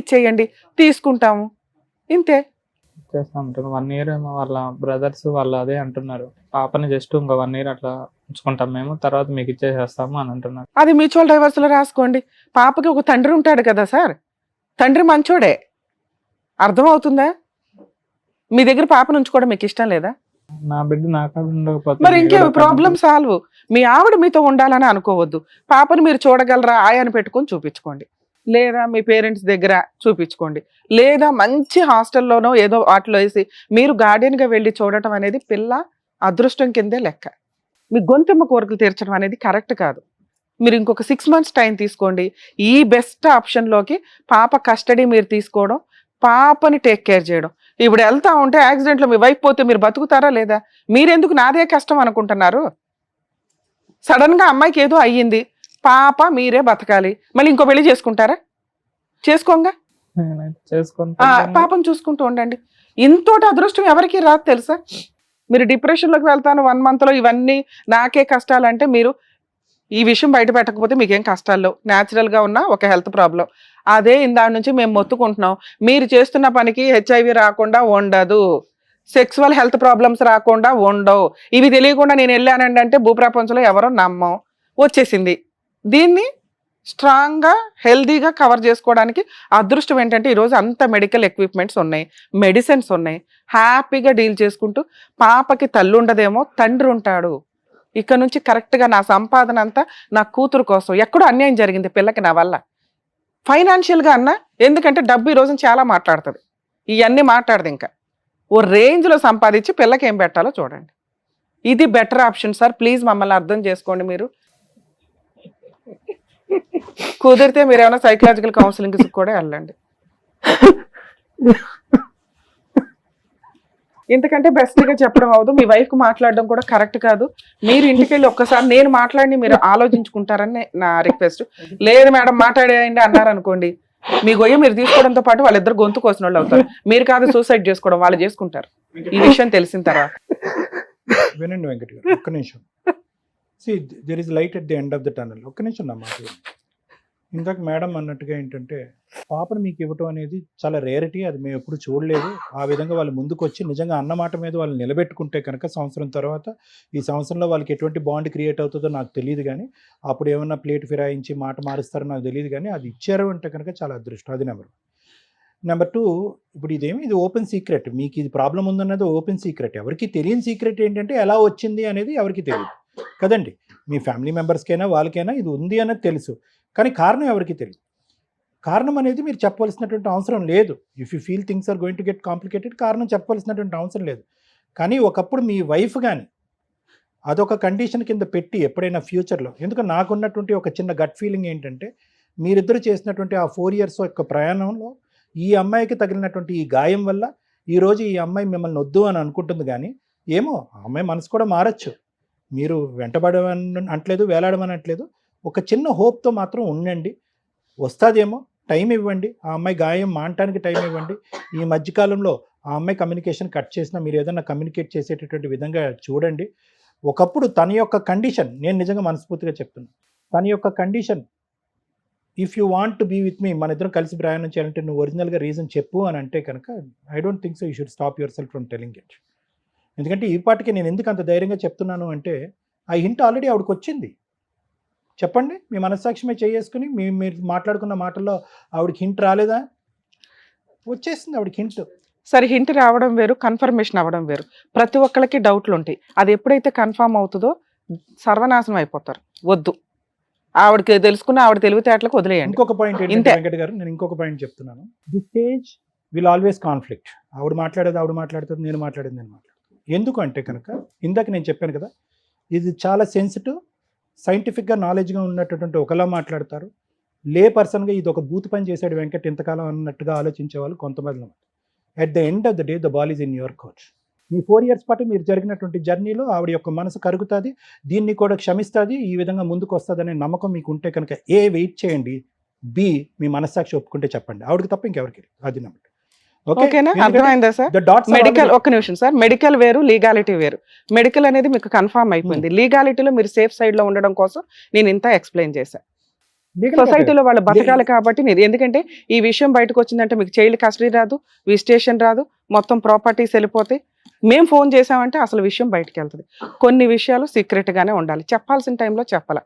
ఇచ్చేయండి, తీసుకుంటాము, ఇంతే. చేస్తా ఉంటారు. 1 year ఏమో వాళ్ళ బ్రదర్స్ వాళ్ళు అదే అంటున్నారు, పాపని జస్ట్ ఇంకో 1 year అట్లా ఉంచుకుంటాం మేము, తర్వాత మీకు ఇచ్చేసేస్తాము అని అంటున్నారు. అది మ్యూచువల్ డైవర్స్లో రాసుకోండి. పాపకి ఒక తండ్రి ఉంటాడు కదా సార్, తండ్రి మంచోడే, అర్థమవుతుందా? మీ దగ్గర పాపను ఉంచుకోవడం మీకు ఇష్టం లేదా? నా బిడ్డ నాకాడ ఉండకపోతే మరి ఇంకే ప్రాబ్లం సాల్వ్. మీ ఆవిడ మీతో ఉండాలని అనుకోవద్దు. పాపని మీరు చూడగలరా ఆయాని పెట్టుకొని చూపించుకోండి, లేదా మీ పేరెంట్స్ దగ్గర చూపించుకోండి, లేదా మంచి హాస్టల్లోనో ఏదో వాటిలో వేసి మీరు గార్డియన్గా వెళ్ళి చూడటం అనేది పిల్ల అదృష్టం కిందే లెక్క. మీ గొంతెమ్మ కోరికలు తీర్చడం అనేది కరెక్ట్ కాదు. మీరు ఇంకొక 6 months టైం తీసుకోండి. ఈ బెస్ట్ ఆప్షన్లోకి పాప కస్టడీ మీరు తీసుకోవడం, పాపని టేక్ కేర్ చేయడం. ఇప్పుడు వెళ్తా ఉంటే యాక్సిడెంట్లో మీ వైఫ్ పోతే మీరు బతుకుతారా లేదా? మీరెందుకు నాదే కష్టం అనుకుంటున్నారు? సడన్గా అమ్మాయికి ఏదో అయ్యింది, పాప మీరే బతకాలి, మళ్ళీ ఇంకో పెళ్లి చేసుకుంటారా? చేసుకోంగా, పాపం చూసుకుంటూ ఉండండి. ఇంతోటి అదృష్టం ఎవరికి రాదు తెలుసా? మీరు డిప్రెషన్లోకి వెళ్తాను 1 monthలో ఇవన్నీ నాకే కష్టాలంటే మీరు ఈ విషయం బయట పెట్టకపోతే మీకేం కష్టాలు లేవు. న్యాచురల్గా ఉన్న ఒక హెల్త్ ప్రాబ్లం అదే. ఇందాక నుంచి మేము మొత్తుకుంటున్నాం, మీరు చేస్తున్న పనికి HIV రాకుండా ఉండదు, సెక్సువల్ హెల్త్ ప్రాబ్లమ్స్ రాకుండా ఉండవు. ఇవి తెలియకుండా నేను వెళ్ళానండి అంటే భూప్రపంచంలో ఎవరో నమ్మం, వచ్చేసింది. దీన్ని స్ట్రాంగ్గా హెల్దీగా కవర్ చేసుకోవడానికి అదృష్టం ఏంటంటే ఈరోజు అంత మెడికల్ ఎక్విప్మెంట్స్ ఉన్నాయి, మెడిసిన్స్ ఉన్నాయి, హ్యాపీగా డీల్ చేసుకుంటూ పాపకి తల్లి ఉండదేమో తండ్రి ఉంటాడు. ఇక్కడ నుంచి కరెక్ట్గా నా సంపాదన అంతా నా కూతురు కోసం. ఎక్కడో అన్యాయం జరిగింది పిల్లకి నా వల్ల, ఫైనాన్షియల్గా అన్నా, ఎందుకంటే డబ్బు ఈ రోజున చాలా మాట్లాడుతుంది, ఇవన్నీ మాట్లాడదు. ఇంకా ఓ రేంజ్లో సంపాదించి పిల్లకి ఏం పెట్టాలో చూడండి. ఇది బెటర్ ఆప్షన్ సార్, ప్లీజ్ మమ్మల్ని అర్థం చేసుకోండి. మీరు కుదిరితే మీరు ఏమైనా సైకలాజికల్ కౌన్సిలింగ్ కూడా వెళ్ళండి. ఇంతకంటే బెస్ట్గా చెప్పడం అవదు. మీ వైఫ్కి మాట్లాడడం కూడా కరెక్ట్ కాదు. మీరు ఇంటికి వెళ్ళి ఒక్కసారి నేను మాట్లాడి మీరు ఆలోచించుకుంటారని నా రిక్వెస్ట్. లేదు మేడం మాట్లాడేయండి అన్నారనుకోండి, మీ గొయ్య మీరు తీసుకోవడంతో పాటు వాళ్ళిద్దరు గొంతు కోసిన వాళ్ళు అవుతారు. మీరు కాదు సూసైడ్ చేసుకోవడం, వాళ్ళు చేసుకుంటారు. ఈ విషయం తెలిసిన తర్వాత వినండి వెంకట్ గారు, ఒక్క నిమిషం. There is light at the end of the tunnel. ఒక్క నిమిషం నా మాట. ఇందాక మేడం అన్నట్టుగా ఏంటంటే పాపను మీకు ఇవ్వటం అనేది చాలా రేరిటీ, అది మేము ఎప్పుడు చూడలేదు. ఆ విధంగా వాళ్ళు ముందుకు వచ్చి నిజంగా అన్నమాట మీద వాళ్ళు నిలబెట్టుకుంటే కనుక సంవత్సరం తర్వాత ఈ సంవత్సరంలో వాళ్ళకి ఎటువంటి బాండ్ క్రియేట్ అవుతుందో నాకు తెలియదు, కానీ అప్పుడు ఏమన్నా ప్లేట్ ఫిరాయించి మాట మారుస్తారో నాకు తెలియదు, కానీ అది ఇచ్చారు అంటే కనుక చాలా అదృష్టం. అది నెంబర్ 2. ఇప్పుడు ఇది ఓపెన్ సీక్రెట్, మీకు ఇది ప్రాబ్లం ఉందన్నది ఓపెన్ సీక్రెట్. ఎవరికి తెలియని సీక్రెట్ ఏంటంటే ఎలా వచ్చింది అనేది ఎవరికి తెలియదు కదండి. మీ ఫ్యామిలీ మెంబర్స్కైనా వాళ్ళకైనా ఇది ఉంది అన్నది తెలుసు, కానీ కారణం ఎవరికి తెలియదు. కారణం అనేది మీరు చెప్పవలసినటువంటి అవసరం లేదు. If you feel things are going to get complicated, కారణం చెప్పవలసినటువంటి అవసరం లేదు. కానీ ఒకప్పుడు మీ వైఫ్ కానీ అదొక కండిషన్ కింద పెట్టి ఎప్పుడైనా ఫ్యూచర్లో, ఎందుకంటే నాకున్నటువంటి ఒక చిన్న గట్ ఫీలింగ్ ఏంటంటే మీరిద్దరు చేసినటువంటి ఆ 4 years యొక్క ప్రయాణంలో ఈ అమ్మాయికి తగిలినటువంటి ఈ గాయం వల్ల ఈరోజు ఈ అమ్మాయి మిమ్మల్ని వద్దు అని అనుకుంటుంది, కానీ ఏమో ఆ అమ్మాయి మనసు కూడా మారచ్చు. మీరు వెంటబడమని అంటలేదు, వేలాడమని అంటలేదు. ఒక చిన్న హోప్తో మాత్రం ఉండండి, వస్తుందేమో, టైం ఇవ్వండి, ఆ అమ్మాయి గాయం మానటానికి టైం ఇవ్వండి. ఈ మధ్యకాలంలో ఆ అమ్మాయి కమ్యూనికేషన్ కట్ చేసినా మీరు ఏదైనా కమ్యూనికేట్ చేసేటటువంటి విధంగా చూడండి. ఒకప్పుడు తన యొక్క కండిషన్, నేను నిజంగా మనస్ఫూర్తిగా చెప్తున్నాను, తన యొక్క condition, if you want to be with me, మన ఇద్దరం కలిసి ప్రయాణం చేయాలంటే నువ్వు ఒరిజినల్గా రీజన్ చెప్పు అని అంటే కనుక I don't think so you should stop your self from telling it. ఎందుకంటే ఈ పాటికి నేను ఎందుకు అంత ధైర్యంగా చెప్తున్నాను అంటే ఆ హింట్ ఆల్రెడీ ఆవిడకి వచ్చింది. చెప్పండి, మీ మనస్సాక్షిమే చేసుకుని మీరు మాట్లాడుకున్న మాటల్లో ఆవిడకి హింట్ రాలేదా? వచ్చేసింది ఆవిడకి హింట్. సరే, హింట్ రావడం వేరు, కన్ఫర్మేషన్ అవ్వడం వేరు. ప్రతి ఒక్కరికి డౌట్లు ఉంటాయి. అది ఎప్పుడైతే కన్ఫర్మ్ అవుతుందో సర్వనాశనం అయిపోతారు. వద్దు, ఆవిడకి తెలుసుకున్న ఆవిడ తెలివితేటలకు వదిలేయండి. ఇంకొక పాయింట్ ఏంటంటే ఇంతే. వెంకట గారు, నేను ఇంకొక పాయింట్ చెప్తున్నాను. The stage will always conflict. ఆవిడ మాట్లాడేది ఆవిడ మాట్లాడుతుంది, నేను మాట్లాడేది నేను మాట్లాడుతాను. ఎందుకు అంటే కనుక ఇందాక నేను చెప్పాను కదా, ఇది చాలా సెన్సిటివ్, సైంటిఫిక్గా నాలెడ్జ్గా ఉన్నటువంటి ఒకలా మాట్లాడతారు, లే పర్సన్గా ఇది ఒక బూత్ పని చేశాడు వెంకట్ ఇంతకాలం అన్నట్టుగా ఆలోచించే వాళ్ళు కొంతమంది. At the end of the day the ball is in your coach. Me 4 years పాటు మీరు జరిగినటువంటి జర్నీలో ఆవిడ యొక్క మనసు కరుగుతుంది, దీన్ని కూడా క్షమిస్తుంది, ఈ విధంగా ముందుకు వస్తుంది అనే నమ్మకం మీకు ఉంటే కనుక ఏ వెయిట్ చేయండి, బి మీ మనస్సాక్షి ఒప్పుకుంటే చెప్పండి, ఆవిడకి తప్ప ఇంకెవరికి అది నమ్మకం. ఓకేనా? అర్థమైందా సార్? మెడికల్, ఒక్క నిమిషం సార్, మెడికల్ వేరు, లీగాలిటీ వేరు. మెడికల్ అనేది మీకు కన్ఫర్మ్ అయిపోయింది, లీగాలిటీలో మీరు సేఫ్ సైడ్ లో ఉండడం కోసం నేను ఇంత ఎక్స్ప్లెయిన్ చేశాను. సొసైటీలో వాళ్ళు బతకాలి కాబట్టి మీరు, ఎందుకంటే ఈ విషయం బయటకు వచ్చిందంటే మీకు చైల్డ్ కస్టడీ రాదు, విజిటేషన్ రాదు, మొత్తం ప్రాపర్టీస్ వెళ్ళిపోతాయి. మేము ఫోన్ చేసామంటే అసలు విషయం బయటకు వెళ్తుంది. కొన్ని విషయాలు సీక్రెట్ గానే ఉండాలి, చెప్పాల్సిన టైంలో చెప్పాల.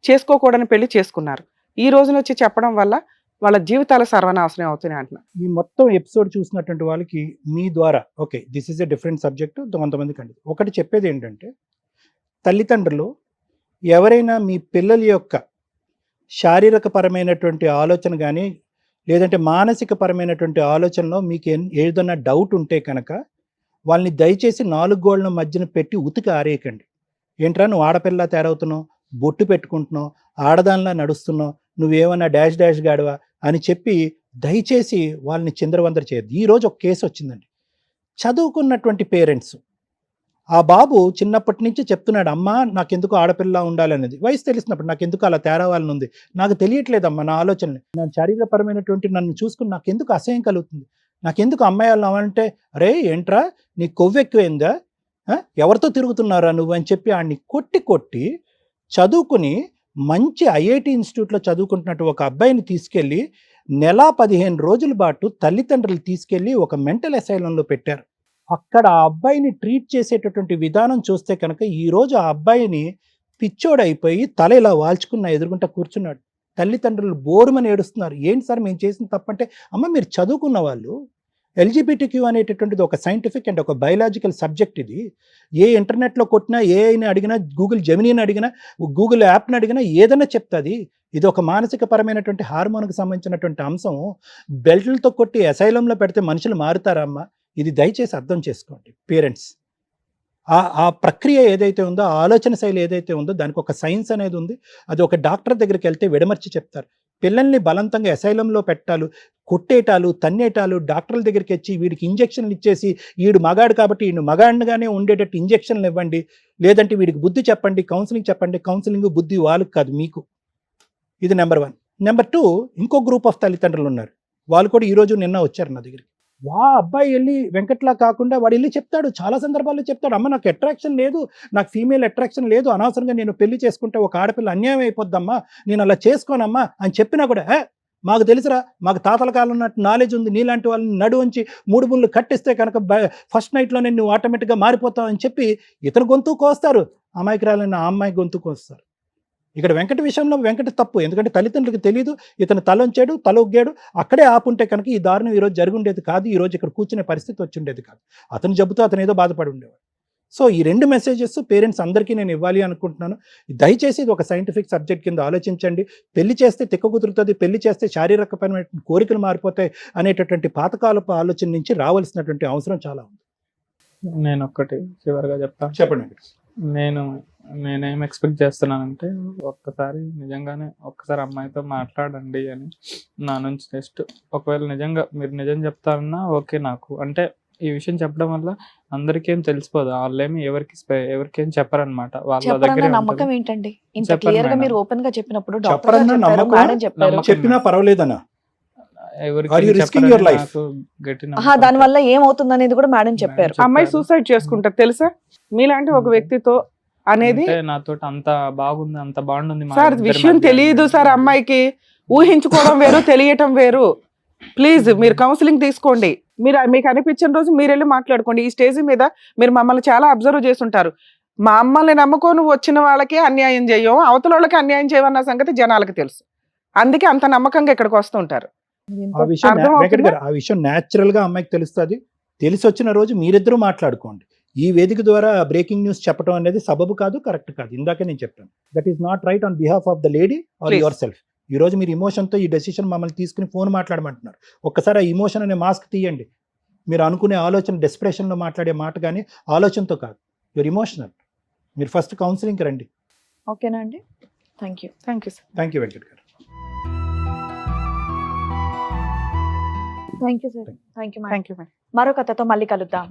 చేసుకోకూడని పెళ్లి చేసుకున్నారు, ఈ రోజున వచ్చి చెప్పడం వల్ల వాళ్ళ జీవితాలు సర్వనాశనం అవుతున్నాయి అంటున్నా. ఈ మొత్తం ఎపిసోడ్ చూసినటువంటి వాళ్ళకి మీ ద్వారా okay this is a different subject కొంతమందికి అండి. ఒకటి చెప్పేది ఏంటంటే, తల్లిదండ్రులు ఎవరైనా మీ పిల్లల యొక్క శారీరక పరమైనటువంటి ఆలోచన కానీ లేదంటే మానసిక పరమైనటువంటి ఆలోచనలో మీకు ఏదైనా డౌట్ ఉంటే కనుక వాళ్ళని దయచేసి 4 గోళ్ల మధ్యన పెట్టి ఉతికి ఆరేయకండి. ఏంట్రా నువ్వు ఆడపిల్ల తయారవుతున్నావు, బొట్టు పెట్టుకుంటున్నావు, ఆడదానిలా నడుస్తున్నావు, నువ్వేమన్నా డాష్ డాష్ గాడువా అని చెప్పి దయచేసి వాళ్ళని చిందరవందర చేయద్దు. ఈరోజు ఒక కేసు వచ్చిందండి. చదువుకున్నటువంటి పేరెంట్స్, ఆ బాబు చిన్నప్పటి నుంచి చెప్తున్నాడు, అమ్మా నాకెందుకు ఆడపిల్ల ఉండాలనేది. వయసు తెలిసినప్పుడు నాకెందుకు అలా తేరావాలని ఉంది, నాకు తెలియట్లేదమ్మా నా ఆలోచనలు, నా శారీరపరమైనటువంటి నన్ను చూసుకుని నాకెందుకు అసహ్యం కలుగుతుంది, నాకెందుకు అమ్మాయి వాళ్ళం అంటే, అరే ఏంట్రా నీ కొవ్వు ఎక్కువైందా, ఎవరితో తిరుగుతున్నారా నువ్వు అని చెప్పి ఆడిని కొట్టి చదువుకుని మంచి ఐఐటి ఇన్స్టిట్యూట్లో చదువుకుంటున్నట్టు ఒక అబ్బాయిని తీసుకెళ్ళి 15 రోజుల పాటు తల్లిదండ్రులు తీసుకెళ్ళి ఒక మెంటల్ అసైలంలో పెట్టారు. అక్కడ ఆ అబ్బాయిని ట్రీట్ చేసేటటువంటి విధానం చూస్తే కనుక ఈరోజు ఆ అబ్బాయిని పిచ్చోడైపోయి తల ఇలా వాల్చుకున్న ఎదురుగుంటా కూర్చున్నాడు. తల్లిదండ్రులు బోరుమని ఏడుస్తున్నారు. ఏంటి సార్ మేము చేసిన తప్పంటే, అమ్మ మీరు చదువుకున్న వాళ్ళు, ఎల్జిబిటిక్యూ అనేటటువంటిది ఒక సైంటిఫిక్ అండ్ ఒక బయలాజికల్ సబ్జెక్ట్. ఇది ఏ ఇంటర్నెట్లో కొట్టినా, ఏఐని అడిగినా, గూగుల్ జెమినీని అడిగినా, గూగుల్ యాప్ని అడిగినా ఏదైనా చెప్తుంది. ఇది ఒక మానసిక పరమైనటువంటి హార్మోన్కి సంబంధించినటువంటి అంశం. బెల్ట్లతో కొట్టి అసైలంలో పెడితే మనుషులు మారుతారమ్మా, ఇది దయచేసి అర్థం చేసుకోండి పేరెంట్స్. ఆ ప్రక్రియ ఏదైతే ఉందో, ఆ ఆలోచన శైలి ఏదైతే ఉందో దానికి ఒక సైన్స్ అనేది ఉంది. అది ఒక డాక్టర్ దగ్గరికి వెళ్తే విడమర్చి చెప్తారు. పిల్లల్ని బలవంతంగా అసైలంలో పెట్టాలు, కొట్టేటాలు, తన్నేటాలు, డాక్టర్ల దగ్గరికి వచ్చి వీడికి ఇంజక్షన్లు ఇచ్చేసి వీడు మగాడు కాబట్టి వీడు మగాడిగానే ఉండేటట్టు ఇంజక్షన్లు ఇవ్వండి, లేదంటే వీడికి బుద్ధి చెప్పండి, కౌన్సిలింగ్ చెప్పండి. కౌన్సిలింగ్ బుద్ధి వాళ్ళకి కాదు, మీకు. ఇది నెంబర్ 1. నెంబర్ 2, ఇంకో గ్రూప్ ఆఫ్ తల్లిదండ్రులు ఉన్నారు. వాళ్ళు కూడా ఈరోజు నిన్న వచ్చారు నా దగ్గరికి. అబ్బాయి వెళ్ళి వెంకట్లా కాకుండా వాడు వెళ్ళి చెప్తాడు, చాలా సందర్భాల్లో చెప్తాడు, అమ్మ నాకు అట్రాక్షన్ లేదు, నాకు ఫీమేల్ అట్రాక్షన్ లేదు, అనవసరంగా నేను పెళ్లి చేసుకుంటే ఒక ఆడపిల్ల అన్యాయం అయిపోద్దమ్మా, నేను అలా చేసుకోనమ్మా అని చెప్పినా కూడా, మాకు తెలుసురా, మాకు తాతల కాలం ఉన్నట్టు నాలెడ్జ్ ఉంది, నీలాంటి వాళ్ళని నడు ఉంచి 3 ముళ్ళు కట్టిస్తే కనుక ఫస్ట్ నైట్లోనే నువ్వు ఆటోమేటిక్గా మారిపోతావు అని చెప్పి ఇతను గొంతు కోస్తారు, అమాయకురాలైన ఆ అమ్మాయి గొంతు కోస్తారు. ఇక్కడ వెంకట విషయంలో వెంకట తప్పు, ఎందుకంటే తల్లిదండ్రులకు తెలియదు, ఇతను తల ఉంచాడు, తల ఒగ్గాడు, అక్కడే ఆపుంటే కనుక ఈ దారుణం ఈరోజు జరిగి ఉండేది కాదు, ఈరోజు ఇక్కడ కూర్చునే పరిస్థితి వచ్చి ఉండేది కాదు. అతని జబ్బుతో అతను ఏదో బాధపడి ఉండేవాడు. సో ఈ 2 మెసేజెస్ పేరెంట్స్ అందరికీ నేను ఇవ్వాలి అనుకుంటున్నాను. దయచేసి ఇది ఒక సైంటిఫిక్ సబ్జెక్ట్ కింద ఆలోచించండి. పెళ్లి చేస్తే తిక్క కుదురుతుంది, పెళ్లి చేస్తే శారీరకపరమైన కోరికలు మారిపోతాయి అనేటటువంటి పాతకాలపు ఆలోచన నుంచి రావాల్సినటువంటి అవసరం చాలా ఉంది. నేను ఒక్కటి చివరిగా చెప్తాను. చెప్పండి. నేనేం ఎక్స్పెక్ట్ చేస్తున్నానంటే, నిజంగానే ఒక్కసారి అమ్మాయితో మాట్లాడండి అని నా నుంచి. నెక్స్ట్ ఒకవేళ నిజంగా మీరు నిజం చెప్తారన్నా ఓకే, నాకు అంటే ఈ విషయం చెప్పడం వల్ల అందరికీ ఏం తెలిసిపోదు, వాళ్ళేమి ఎవరికేం చెప్పరనమాట, వాళ్ళ దగ్గర నమ్మకం ఏంటండి ఇంత చెప్పండి క్లియర్ గా మేడం. మీరు ఓపెన్ గా చెప్పినప్పుడు చెప్పరన్నా నమ్మకం, మేడం చెప్పారు. చెప్పినా పర్వాలేదన్నా, Are you risking your life? దాని వల్ల ఏమవుతుంది అనేది కూడా మేడం చెప్పారు. అమ్మాయి సూసైడ్ చేసుకుంటారు తెలుసా మీలాంటి ఒక వ్యక్తితో అనేది. నాతో అంత బాగుంది, అంత బాగుంది సార్ విషయం తెలియదు సార్ అమ్మాయికి, ఊహించుకోవడం వేరు తెలియటం వేరు. ప్లీజ్ మీరు కౌన్సిలింగ్ తీసుకోండి. మీరు మీకు అనిపించిన రోజు మీరు వెళ్ళి మాట్లాడుకోండి. ఈ స్టేజ్ మీద మీరు మమ్మల్ని చాలా అబ్జర్వ్ చేస్తుంటారు. మా అమ్మల్ని నమ్ముకొని వచ్చిన వాళ్ళకి అన్యాయం చేయం, అవతల వాళ్ళకి అన్యాయం చేయమన్న సంగతి జనాలకు తెలుసు. అందుకే అంత నమ్మకంగా ఇక్కడికి వస్తుంటారు. ఆ విషయం అర్థం అవుతుందా? వెంకట్ గారు, ఆ విషయం న్యాచురల్ గా అమ్మాయికి తెలుస్తుంది. తెలిసి వచ్చిన రోజు మీరిద్దరూ మాట్లాడుకోండి. ఈ వేదిక ద్వారా బ్రేకింగ్ న్యూస్ చెప్పడం అనేది సబబు కాదు, కరెక్ట్ కాదు. ఇందాకే నేను చెప్పాను, that is not right on behalf of the lady or Please. Yourself. ఈ రోజు మీరు ఇమోషన్తో ఈ డెసిషన్ మమ్మల్ని తీసుకుని ఫోన్ మాట్లాడమంటున్నారు. ఒక్కసారి ఆ ఇమోషన్ అనే మాస్క్ తీయండి. మీరు అనుకునే ఆలోచన డెస్పిరేషన్లో మాట్లాడే మాట కానీ ఆలోచనతో కాదు, యువర్ ఇమోషనల్. మీరు ఫస్ట్ కౌన్సిలింగ్కి రండి. ఓకేనా అండి? Thank you. Thank you sir. Thank you Venkat గారు. Thank you sir. Thank you madam. Thank you madam. మరో కథతో మళ్ళీ కలుద్దాం.